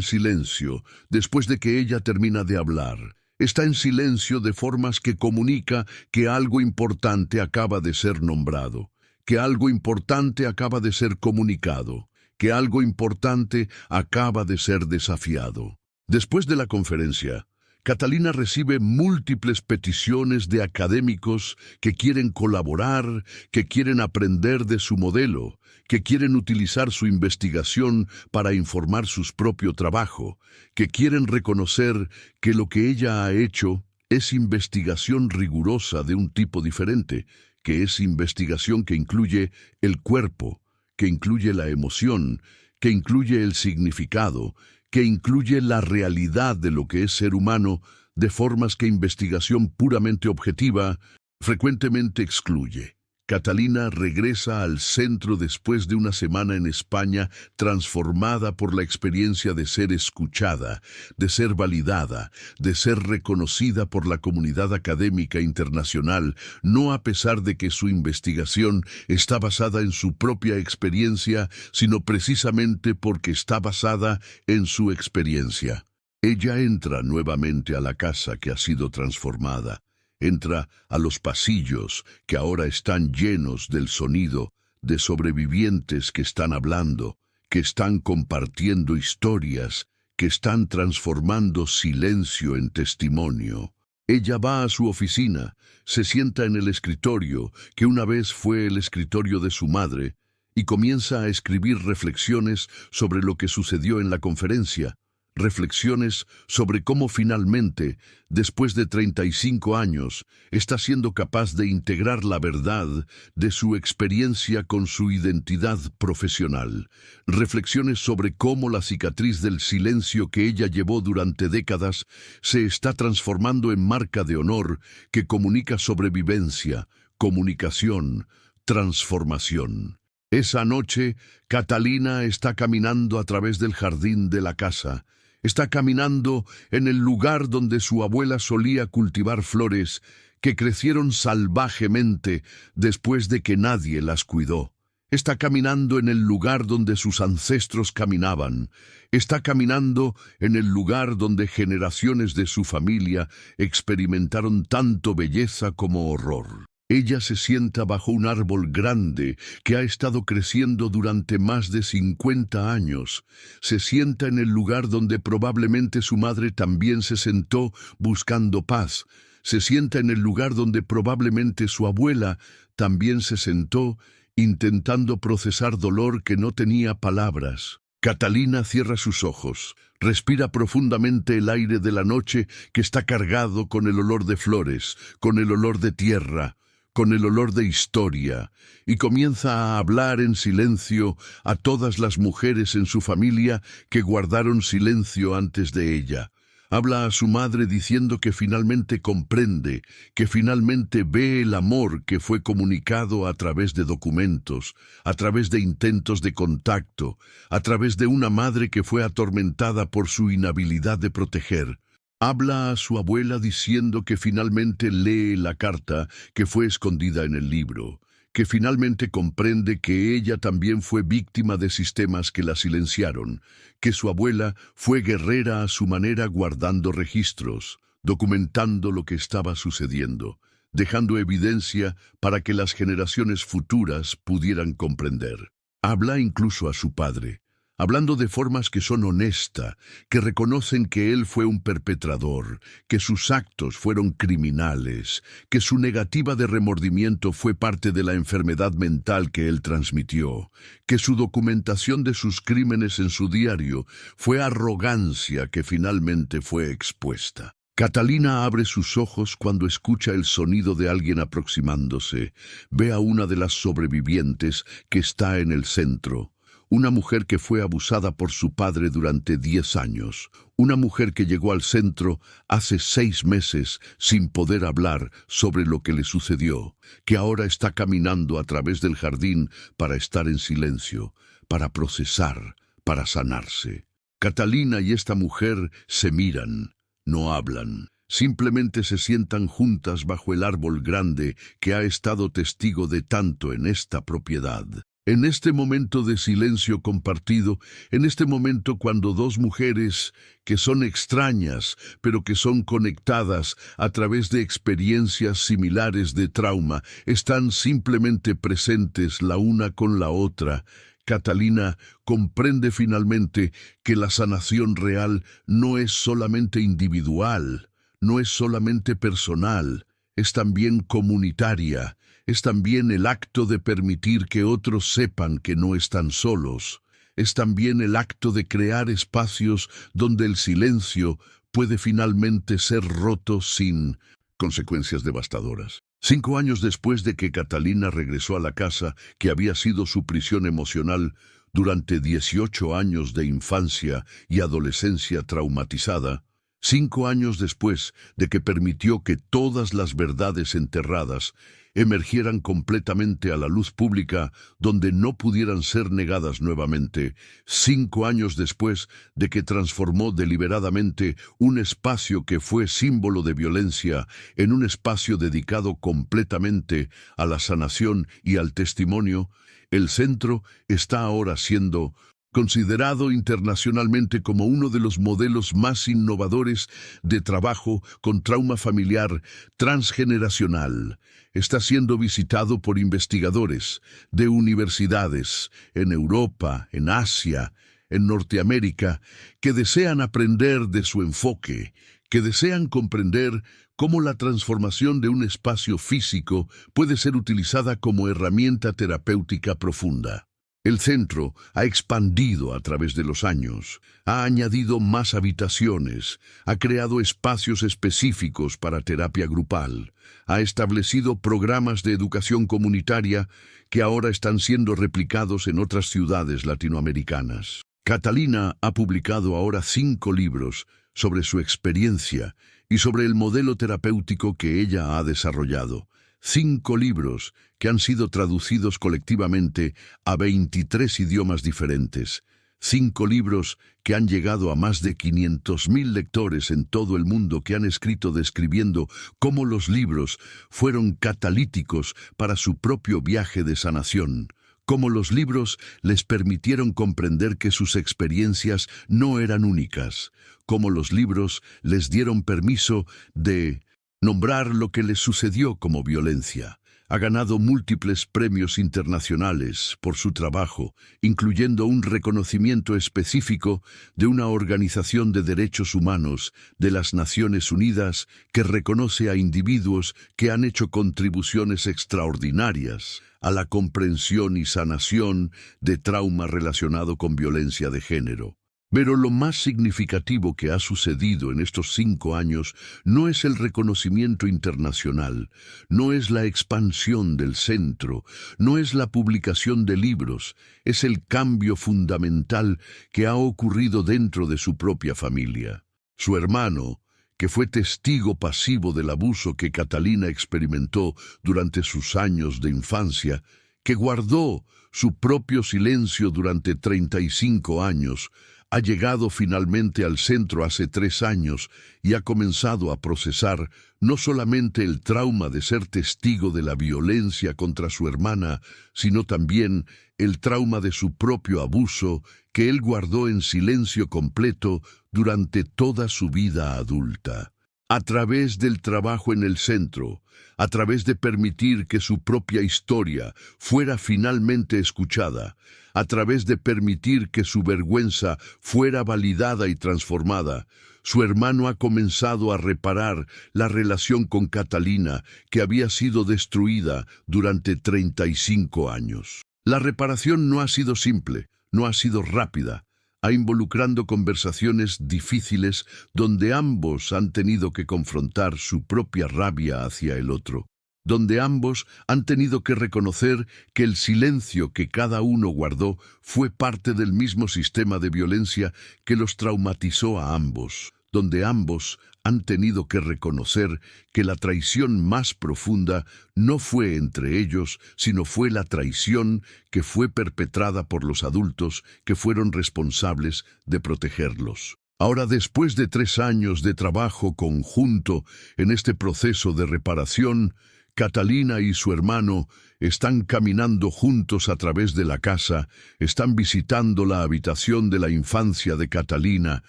silencio después de que ella termina de hablar. Está en silencio de formas que comunica que algo importante acaba de ser nombrado, que algo importante acaba de ser comunicado, que algo importante acaba de ser desafiado. Después de la conferencia, Catalina recibe múltiples peticiones de académicos que quieren colaborar, que quieren aprender de su modelo, que quieren utilizar su investigación para informar su propio trabajo, que quieren reconocer que lo que ella ha hecho es investigación rigurosa de un tipo diferente, que es investigación que incluye el cuerpo, que incluye la emoción, que incluye el significado, que incluye la realidad de lo que es ser humano, de formas que investigación puramente objetiva frecuentemente excluye. Catalina regresa al centro después de una semana en España transformada por la experiencia de ser escuchada, de ser validada, de ser reconocida por la comunidad académica internacional, no a pesar de que su investigación está basada en su propia experiencia, sino precisamente porque está basada en su experiencia. Ella entra nuevamente a la casa que ha sido transformada. Entra a los pasillos que ahora están llenos del sonido de sobrevivientes que están hablando, que están compartiendo historias, que están transformando silencio en testimonio. Ella va a su oficina, se sienta en el escritorio, que una vez fue el escritorio de su madre, y comienza a escribir reflexiones sobre lo que sucedió en la conferencia. Reflexiones sobre cómo finalmente, después de 35 años, está siendo capaz de integrar la verdad de su experiencia con su identidad profesional. Reflexiones sobre cómo la cicatriz del silencio que ella llevó durante décadas se está transformando en marca de honor que comunica sobrevivencia, comunicación, transformación. Esa noche, Catalina está caminando a través del jardín de la casa. Está caminando en el lugar donde su abuela solía cultivar flores que crecieron salvajemente después de que nadie las cuidó. Está caminando en el lugar donde sus ancestros caminaban. Está caminando en el lugar donde generaciones de su familia experimentaron tanto belleza como horror. Ella se sienta bajo un árbol grande que ha estado creciendo durante más de 50 años. Se sienta en el lugar donde probablemente su madre también se sentó buscando paz. Se sienta en el lugar donde probablemente su abuela también se sentó intentando procesar dolor que no tenía palabras. Catalina cierra sus ojos, respira profundamente el aire de la noche que está cargado con el olor de flores, con el olor de tierra, con el olor de historia, y comienza a hablar en silencio a todas las mujeres en su familia que guardaron silencio antes de ella. Habla a su madre diciendo que finalmente comprende, que finalmente ve el amor que fue comunicado a través de documentos, a través de intentos de contacto, a través de una madre que fue atormentada por su inhabilidad de proteger. Habla a su abuela diciendo que finalmente lee la carta que fue escondida en el libro, que finalmente comprende que ella también fue víctima de sistemas que la silenciaron, que su abuela fue guerrera a su manera guardando registros, documentando lo que estaba sucediendo, dejando evidencia para que las generaciones futuras pudieran comprender. Habla incluso a su padre, hablando de formas que son honestas, que reconocen que él fue un perpetrador, que sus actos fueron criminales, que su negativa de remordimiento fue parte de la enfermedad mental que él transmitió, que su documentación de sus crímenes en su diario fue arrogancia que finalmente fue expuesta. Catalina abre sus ojos cuando escucha el sonido de alguien aproximándose. Ve a una de las sobrevivientes que está en el centro. Una mujer que fue abusada por su padre durante 10 años. Una mujer que llegó al centro hace 6 meses sin poder hablar sobre lo que le sucedió, que ahora está caminando a través del jardín para estar en silencio, para procesar, para sanarse. Catalina y esta mujer se miran, no hablan. Simplemente se sientan juntas bajo el árbol grande que ha estado testigo de tanto en esta propiedad. En este momento de silencio compartido, en este momento cuando dos mujeres que son extrañas, pero que son conectadas a través de experiencias similares de trauma, están simplemente presentes la una con la otra, Catalina comprende finalmente que la sanación real no es solamente individual, no es solamente personal, es también comunitaria. Es también el acto de permitir que otros sepan que no están solos. Es también el acto de crear espacios donde el silencio puede finalmente ser roto sin consecuencias devastadoras. 5 años después de que Catalina regresó a la casa que había sido su prisión emocional durante 18 años de infancia y adolescencia traumatizada, 5 años después de que permitió que todas las verdades enterradas emergieran completamente a la luz pública donde no pudieran ser negadas nuevamente, 5 años después de que transformó deliberadamente un espacio que fue símbolo de violencia en un espacio dedicado completamente a la sanación y al testimonio, el centro está ahora siendo considerado internacionalmente como uno de los modelos más innovadores de trabajo con trauma familiar transgeneracional. Está siendo visitado por investigadores de universidades en Europa, en Asia, en Norteamérica, que desean aprender de su enfoque, que desean comprender cómo la transformación de un espacio físico puede ser utilizada como herramienta terapéutica profunda. El centro ha expandido a través de los años, ha añadido más habitaciones, ha creado espacios específicos para terapia grupal, ha establecido programas de educación comunitaria que ahora están siendo replicados en otras ciudades latinoamericanas. Catalina ha publicado ahora 5 libros sobre su experiencia y sobre el modelo terapéutico que ella ha desarrollado. 5 libros que han sido traducidos colectivamente a 23 idiomas diferentes. 5 libros que han llegado a más de 500.000 lectores en todo el mundo que han escrito describiendo cómo los libros fueron catalíticos para su propio viaje de sanación. Cómo los libros les permitieron comprender que sus experiencias no eran únicas. Cómo los libros les dieron permiso de nombrar lo que les sucedió como violencia. Ha ganado múltiples premios internacionales por su trabajo, incluyendo un reconocimiento específico de una organización de derechos humanos de las Naciones Unidas que reconoce a individuos que han hecho contribuciones extraordinarias a la comprensión y sanación de trauma relacionado con violencia de género. Pero lo más significativo que ha sucedido en estos 5 años no es el reconocimiento internacional, no es la expansión del centro, no es la publicación de libros, es el cambio fundamental que ha ocurrido dentro de su propia familia. Su hermano, que fue testigo pasivo del abuso que Catalina experimentó durante sus años de infancia, que guardó su propio silencio durante 35 años, ha llegado finalmente al centro hace 3 años y ha comenzado a procesar no solamente el trauma de ser testigo de la violencia contra su hermana, sino también el trauma de su propio abuso que él guardó en silencio completo durante toda su vida adulta. A través del trabajo en el centro, a través de permitir que su propia historia fuera finalmente escuchada, a través de permitir que su vergüenza fuera validada y transformada, su hermano ha comenzado a reparar la relación con Catalina que había sido destruida durante 35 años. La reparación no ha sido simple, no ha sido rápida, ha involucrado conversaciones difíciles donde ambos han tenido que confrontar su propia rabia hacia el otro, donde ambos han tenido que reconocer que el silencio que cada uno guardó fue parte del mismo sistema de violencia que los traumatizó a ambos, donde ambos han tenido que reconocer que la traición más profunda no fue entre ellos, sino fue la traición que fue perpetrada por los adultos que fueron responsables de protegerlos. Ahora, después de 3 años de trabajo conjunto en este proceso de reparación, Catalina y su hermano están caminando juntos a través de la casa, están visitando la habitación de la infancia de Catalina,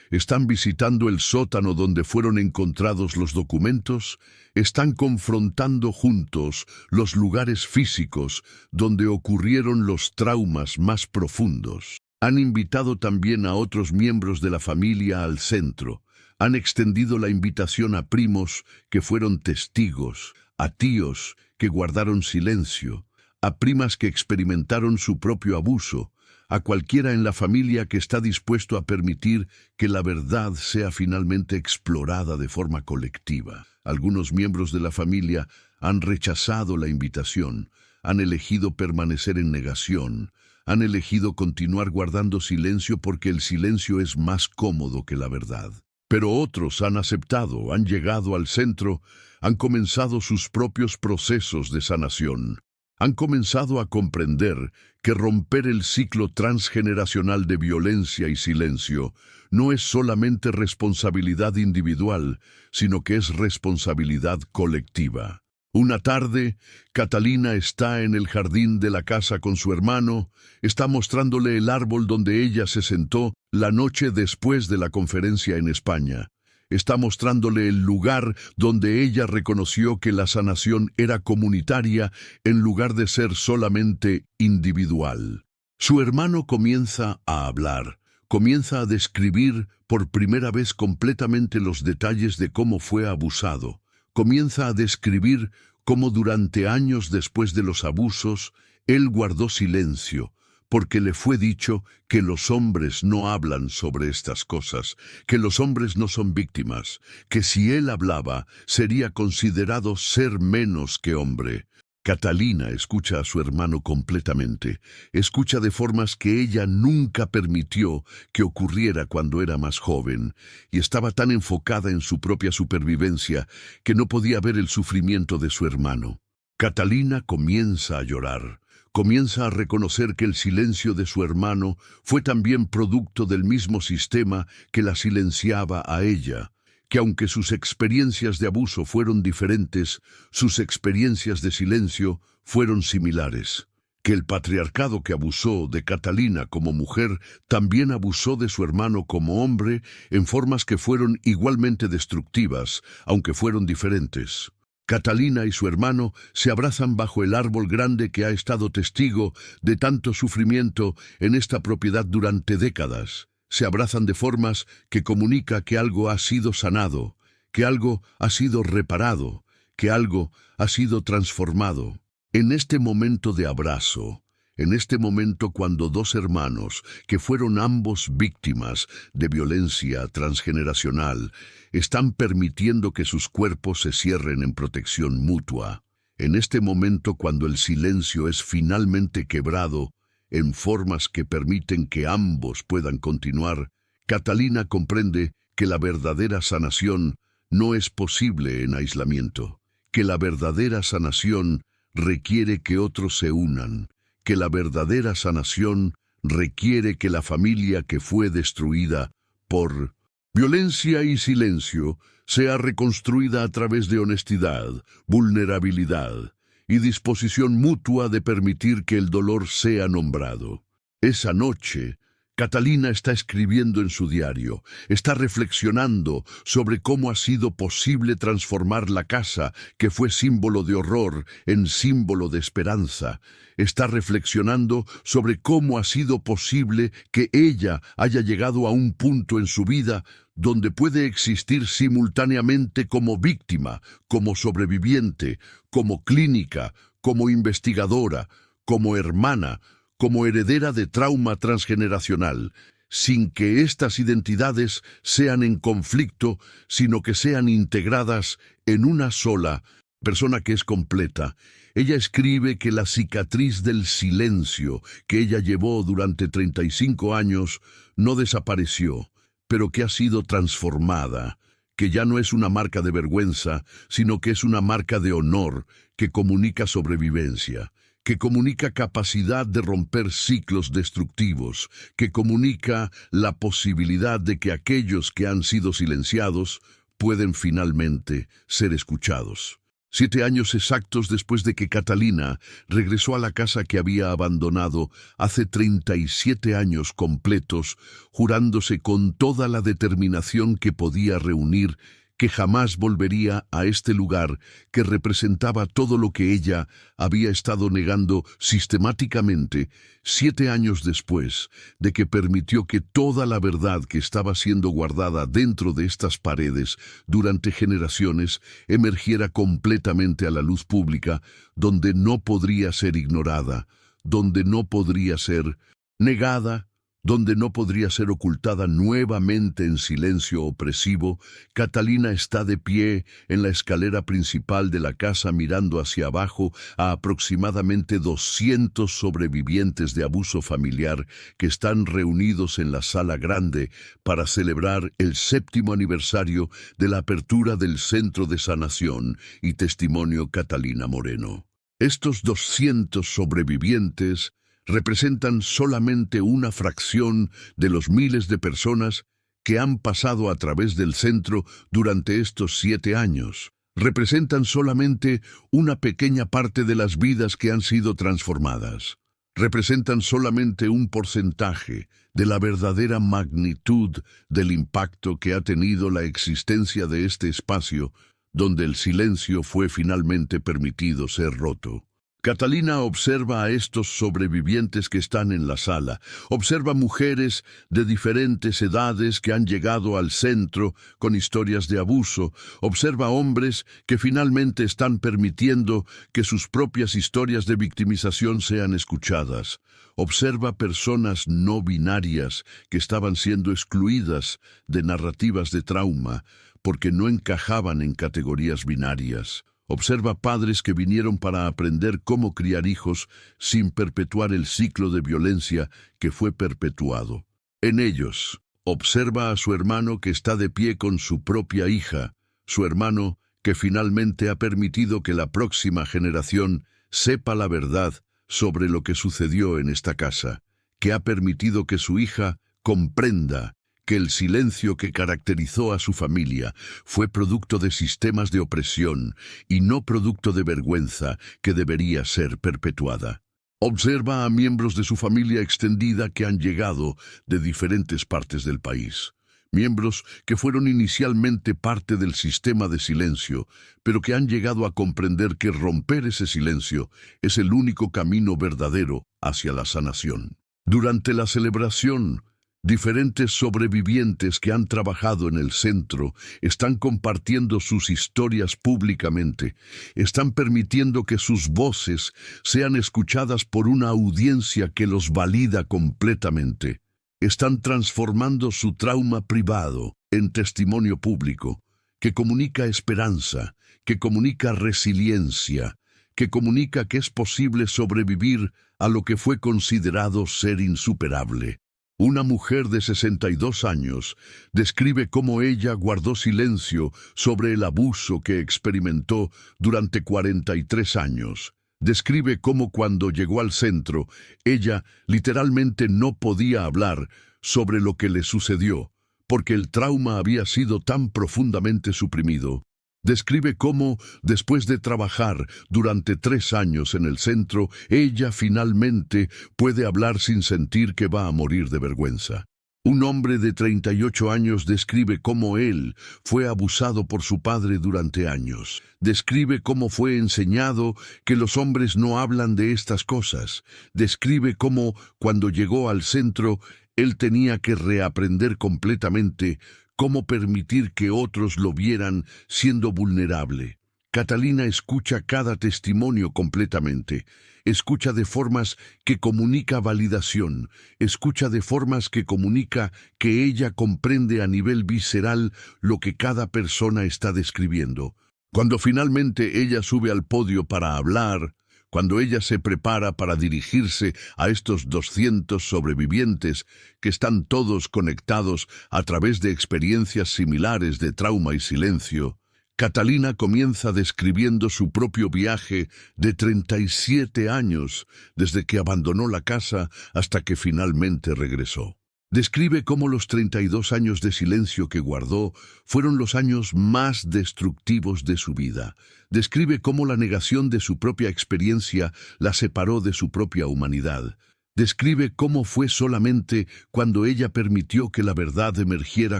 están visitando el sótano donde fueron encontrados los documentos, están confrontando juntos los lugares físicos donde ocurrieron los traumas más profundos. Han invitado también a otros miembros de la familia al centro. Han extendido la invitación a primos que fueron testigos, a tíos que guardaron silencio, a primas que experimentaron su propio abuso, a cualquiera en la familia que está dispuesto a permitir que la verdad sea finalmente explorada de forma colectiva. Algunos miembros de la familia han rechazado la invitación, han elegido permanecer en negación, han elegido continuar guardando silencio porque el silencio es más cómodo que la verdad. Pero otros han aceptado, han llegado al centro, han comenzado sus propios procesos de sanación. Han comenzado a comprender que romper el ciclo transgeneracional de violencia y silencio no es solamente responsabilidad individual, sino que es responsabilidad colectiva. Una tarde, Catalina está en el jardín de la casa con su hermano, está mostrándole el árbol donde ella se sentó la noche después de la conferencia en España. Está mostrándole el lugar donde ella reconoció que la sanación era comunitaria en lugar de ser solamente individual. Su hermano comienza a hablar, comienza a describir por primera vez completamente los detalles de cómo fue abusado. Comienza a describir cómo durante años después de los abusos, él guardó silencio, porque le fue dicho que los hombres no hablan sobre estas cosas, que los hombres no son víctimas, que si él hablaba sería considerado ser menos que hombre. Catalina escucha a su hermano completamente, escucha de formas que ella nunca permitió que ocurriera cuando era más joven, y estaba tan enfocada en su propia supervivencia que no podía ver el sufrimiento de su hermano. Catalina comienza a llorar. Comienza a reconocer que el silencio de su hermano fue también producto del mismo sistema que la silenciaba a ella, que aunque sus experiencias de abuso fueron diferentes, sus experiencias de silencio fueron similares, que el patriarcado que abusó de Catalina como mujer también abusó de su hermano como hombre en formas que fueron igualmente destructivas, aunque fueron diferentes. Catalina y su hermano se abrazan bajo el árbol grande que ha estado testigo de tanto sufrimiento en esta propiedad durante décadas. Se abrazan de formas que comunica que algo ha sido sanado, que algo ha sido reparado, que algo ha sido transformado. En este momento de abrazo, en este momento cuando dos hermanos, que fueron ambos víctimas de violencia transgeneracional, están permitiendo que sus cuerpos se cierren en protección mutua, en este momento cuando el silencio es finalmente quebrado en formas que permiten que ambos puedan continuar, Catalina comprende que la verdadera sanación no es posible en aislamiento, que la verdadera sanación requiere que otros se unan, que la verdadera sanación requiere que la familia que fue destruida por violencia y silencio sea reconstruida a través de honestidad, vulnerabilidad y disposición mutua de permitir que el dolor sea nombrado. Esa noche, Catalina está escribiendo en su diario, está reflexionando sobre cómo ha sido posible transformar la casa, que fue símbolo de horror, en símbolo de esperanza. Está reflexionando sobre cómo ha sido posible que ella haya llegado a un punto en su vida donde puede existir simultáneamente como víctima, como sobreviviente, como clínica, como investigadora, como hermana, como heredera de trauma transgeneracional, sin que estas identidades sean en conflicto, sino que sean integradas en una sola persona que es completa. Ella escribe que la cicatriz del silencio que ella llevó durante 35 años no desapareció, pero que ha sido transformada, que ya no es una marca de vergüenza, sino que es una marca de honor que comunica sobrevivencia, que comunica capacidad de romper ciclos destructivos, que comunica la posibilidad de que aquellos que han sido silenciados pueden finalmente ser escuchados. 7 años exactos después de que Catalina regresó a la casa que había abandonado hace 37 años completos, jurándose con toda la determinación que podía reunir que jamás volvería a este lugar que representaba todo lo que ella había estado negando sistemáticamente 7 años después de que permitió que toda la verdad que estaba siendo guardada dentro de estas paredes durante generaciones emergiera completamente a la luz pública, donde no podría ser ignorada, donde no podría ser negada, donde no podría ser ocultada nuevamente en silencio opresivo. Catalina está de pie en la escalera principal de la casa mirando hacia abajo a aproximadamente 200 sobrevivientes de abuso familiar que están reunidos en la sala grande para celebrar el 7º aniversario de la apertura del Centro de Sanación y Testimonio Catalina Moreno. Estos 200 sobrevivientes representan solamente una fracción de los miles de personas que han pasado a través del centro durante estos 7 años. Representan solamente una pequeña parte de las vidas que han sido transformadas. Representan solamente un porcentaje de la verdadera magnitud del impacto que ha tenido la existencia de este espacio, donde el silencio fue finalmente permitido ser roto. Catalina observa a estos sobrevivientes que están en la sala. Observa mujeres de diferentes edades que han llegado al centro con historias de abuso. Observa hombres que finalmente están permitiendo que sus propias historias de victimización sean escuchadas. Observa personas no binarias que estaban siendo excluidas de narrativas de trauma porque no encajaban en categorías binarias. Observa padres que vinieron para aprender cómo criar hijos sin perpetuar el ciclo de violencia que fue perpetuado. En ellos, observa a su hermano que está de pie con su propia hija, su hermano que finalmente ha permitido que la próxima generación sepa la verdad sobre lo que sucedió en esta casa, que ha permitido que su hija comprenda que el silencio que caracterizó a su familia fue producto de sistemas de opresión y no producto de vergüenza que debería ser perpetuada. Observa a miembros de su familia extendida que han llegado de diferentes partes del país. Miembros que fueron inicialmente parte del sistema de silencio, pero que han llegado a comprender que romper ese silencio es el único camino verdadero hacia la sanación. Durante la celebración, diferentes sobrevivientes que han trabajado en el centro están compartiendo sus historias públicamente, están permitiendo que sus voces sean escuchadas por una audiencia que los valida completamente. Están transformando su trauma privado en testimonio público, que comunica esperanza, que comunica resiliencia, que comunica que es posible sobrevivir a lo que fue considerado ser insuperable. Una mujer de 62 años describe cómo ella guardó silencio sobre el abuso que experimentó durante 43 años. Describe cómo cuando llegó al centro, ella literalmente no podía hablar sobre lo que le sucedió, porque el trauma había sido tan profundamente suprimido. Describe cómo, después de trabajar durante 3 años en el centro, ella finalmente puede hablar sin sentir que va a morir de vergüenza. Un hombre de 38 años describe cómo él fue abusado por su padre durante años. Describe cómo fue enseñado que los hombres no hablan de estas cosas. Describe cómo, cuando llegó al centro, él tenía que reaprender completamente cómo permitir que otros lo vieran siendo vulnerable. Catalina escucha cada testimonio completamente. Escucha de formas que comunica validación. Escucha de formas que comunica que ella comprende a nivel visceral lo que cada persona está describiendo. Cuando finalmente ella sube al podio para hablar, cuando ella se prepara para dirigirse a estos 200 sobrevivientes que están todos conectados a través de experiencias similares de trauma y silencio, Catalina comienza describiendo su propio viaje de 37 años desde que abandonó la casa hasta que finalmente regresó. Describe cómo los 32 años de silencio que guardó fueron los años más destructivos de su vida. Describe cómo la negación de su propia experiencia la separó de su propia humanidad. Describe cómo fue solamente cuando ella permitió que la verdad emergiera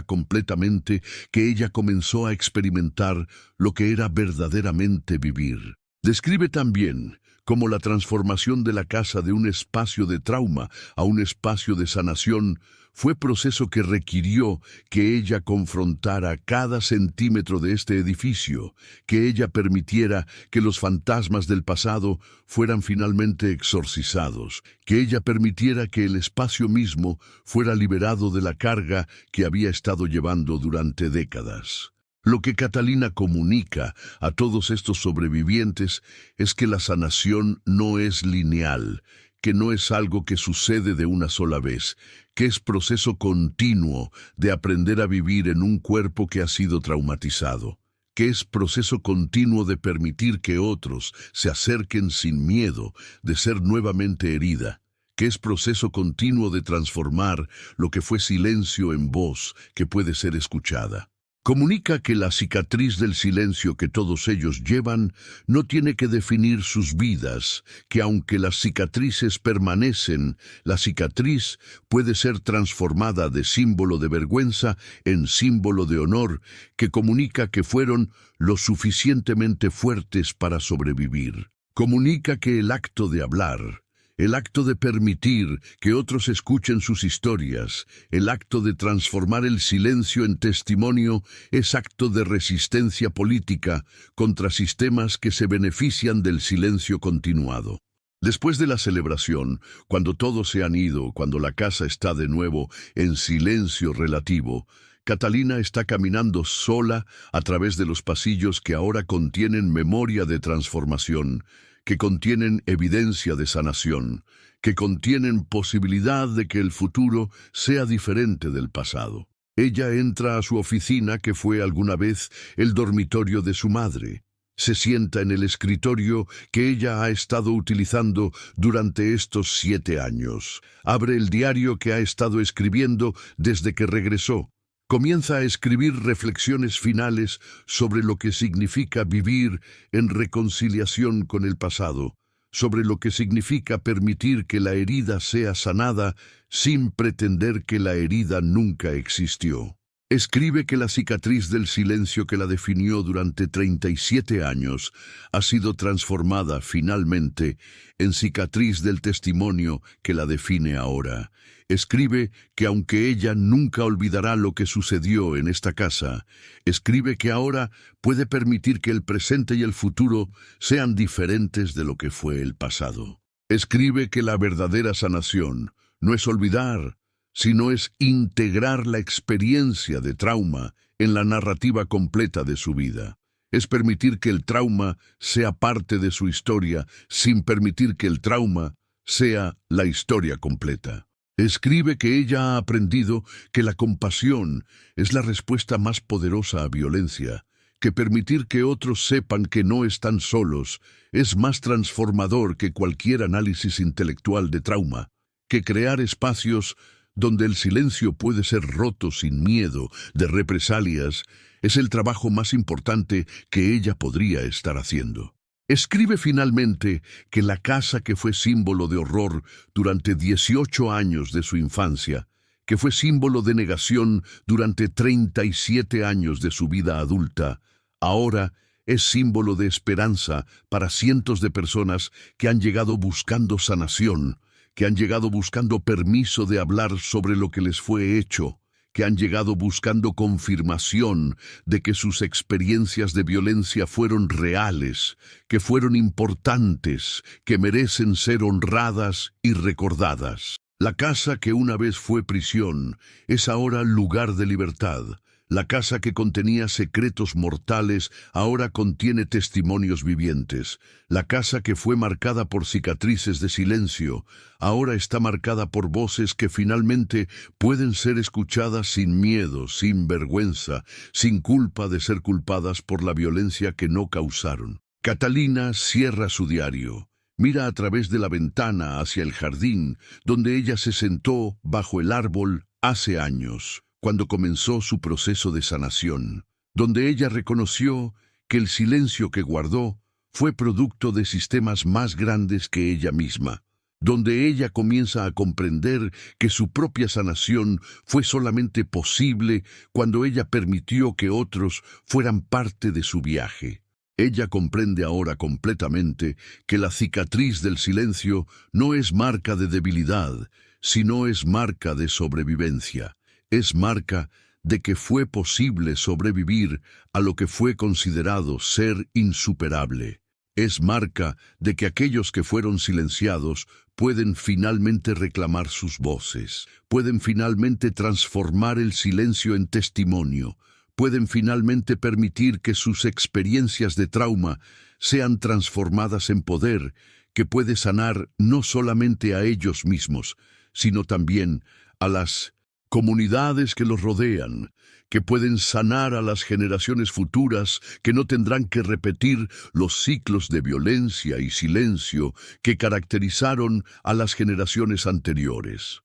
completamente que ella comenzó a experimentar lo que era verdaderamente vivir. Describe también cómo la transformación de la casa de un espacio de trauma a un espacio de sanación fue proceso que requirió que ella confrontara cada centímetro de este edificio, que ella permitiera que los fantasmas del pasado fueran finalmente exorcizados, que ella permitiera que el espacio mismo fuera liberado de la carga que había estado llevando durante décadas. Lo que Catalina comunica a todos estos sobrevivientes es que la sanación no es lineal, que no es algo que sucede de una sola vez, que es proceso continuo de aprender a vivir en un cuerpo que ha sido traumatizado, que es proceso continuo de permitir que otros se acerquen sin miedo de ser nuevamente herida, que es proceso continuo de transformar lo que fue silencio en voz que puede ser escuchada. Comunica que la cicatriz del silencio que todos ellos llevan no tiene que definir sus vidas, que aunque las cicatrices permanecen, la cicatriz puede ser transformada de símbolo de vergüenza en símbolo de honor, que comunica que fueron lo suficientemente fuertes para sobrevivir. Comunica que el acto de hablar, el acto de permitir que otros escuchen sus historias, el acto de transformar el silencio en testimonio, es acto de resistencia política contra sistemas que se benefician del silencio continuado. Después de la celebración, cuando todos se han ido, cuando la casa está de nuevo en silencio relativo, Catalina está caminando sola a través de los pasillos que ahora contienen memoria de transformación, que contienen evidencia de sanación, que contienen posibilidad de que el futuro sea diferente del pasado. Ella entra a su oficina que fue alguna vez el dormitorio de su madre. Se sienta en el escritorio que ella ha estado utilizando durante estos 7 años. Abre el diario que ha estado escribiendo desde que regresó. Comienza a escribir reflexiones finales sobre lo que significa vivir en reconciliación con el pasado, sobre lo que significa permitir que la herida sea sanada sin pretender que la herida nunca existió. Escribe que la cicatriz del silencio que la definió durante 37 años ha sido transformada finalmente en cicatriz del testimonio que la define ahora. Escribe que aunque ella nunca olvidará lo que sucedió en esta casa, escribe que ahora puede permitir que el presente y el futuro sean diferentes de lo que fue el pasado. Escribe que la verdadera sanación no es olvidar, sino es integrar la experiencia de trauma en la narrativa completa de su vida. Es permitir que el trauma sea parte de su historia sin permitir que el trauma sea la historia completa. Escribe que ella ha aprendido que la compasión es la respuesta más poderosa a violencia, que permitir que otros sepan que no están solos es más transformador que cualquier análisis intelectual de trauma, que crear espacios donde el silencio puede ser roto sin miedo de represalias es el trabajo más importante que ella podría estar haciendo. Escribe finalmente que la casa que fue símbolo de horror durante 18 años de su infancia, que fue símbolo de negación durante 37 años de su vida adulta, ahora es símbolo de esperanza para cientos de personas que han llegado buscando sanación, que han llegado buscando permiso de hablar sobre lo que les fue hecho, que han llegado buscando confirmación de que sus experiencias de violencia fueron reales, que fueron importantes, que merecen ser honradas y recordadas. La casa que una vez fue prisión es ahora lugar de libertad. La casa que contenía secretos mortales ahora contiene testimonios vivientes. La casa que fue marcada por cicatrices de silencio ahora está marcada por voces que finalmente pueden ser escuchadas sin miedo, sin vergüenza, sin culpa de ser culpadas por la violencia que no causaron. Catalina cierra su diario. Mira a través de la ventana hacia el jardín, donde ella se sentó bajo el árbol hace años, cuando comenzó su proceso de sanación, donde ella reconoció que el silencio que guardó fue producto de sistemas más grandes que ella misma, donde ella comienza a comprender que su propia sanación fue solamente posible cuando ella permitió que otros fueran parte de su viaje. Ella comprende ahora completamente que la cicatriz del silencio no es marca de debilidad, sino es marca de sobrevivencia. Es marca de que fue posible sobrevivir a lo que fue considerado ser insuperable. Es marca de que aquellos que fueron silenciados pueden finalmente reclamar sus voces, pueden finalmente transformar el silencio en testimonio, pueden finalmente permitir que sus experiencias de trauma sean transformadas en poder que puede sanar no solamente a ellos mismos, sino también a las comunidades que los rodean, que pueden sanar a las generaciones futuras que no tendrán que repetir los ciclos de violencia y silencio que caracterizaron a las generaciones anteriores.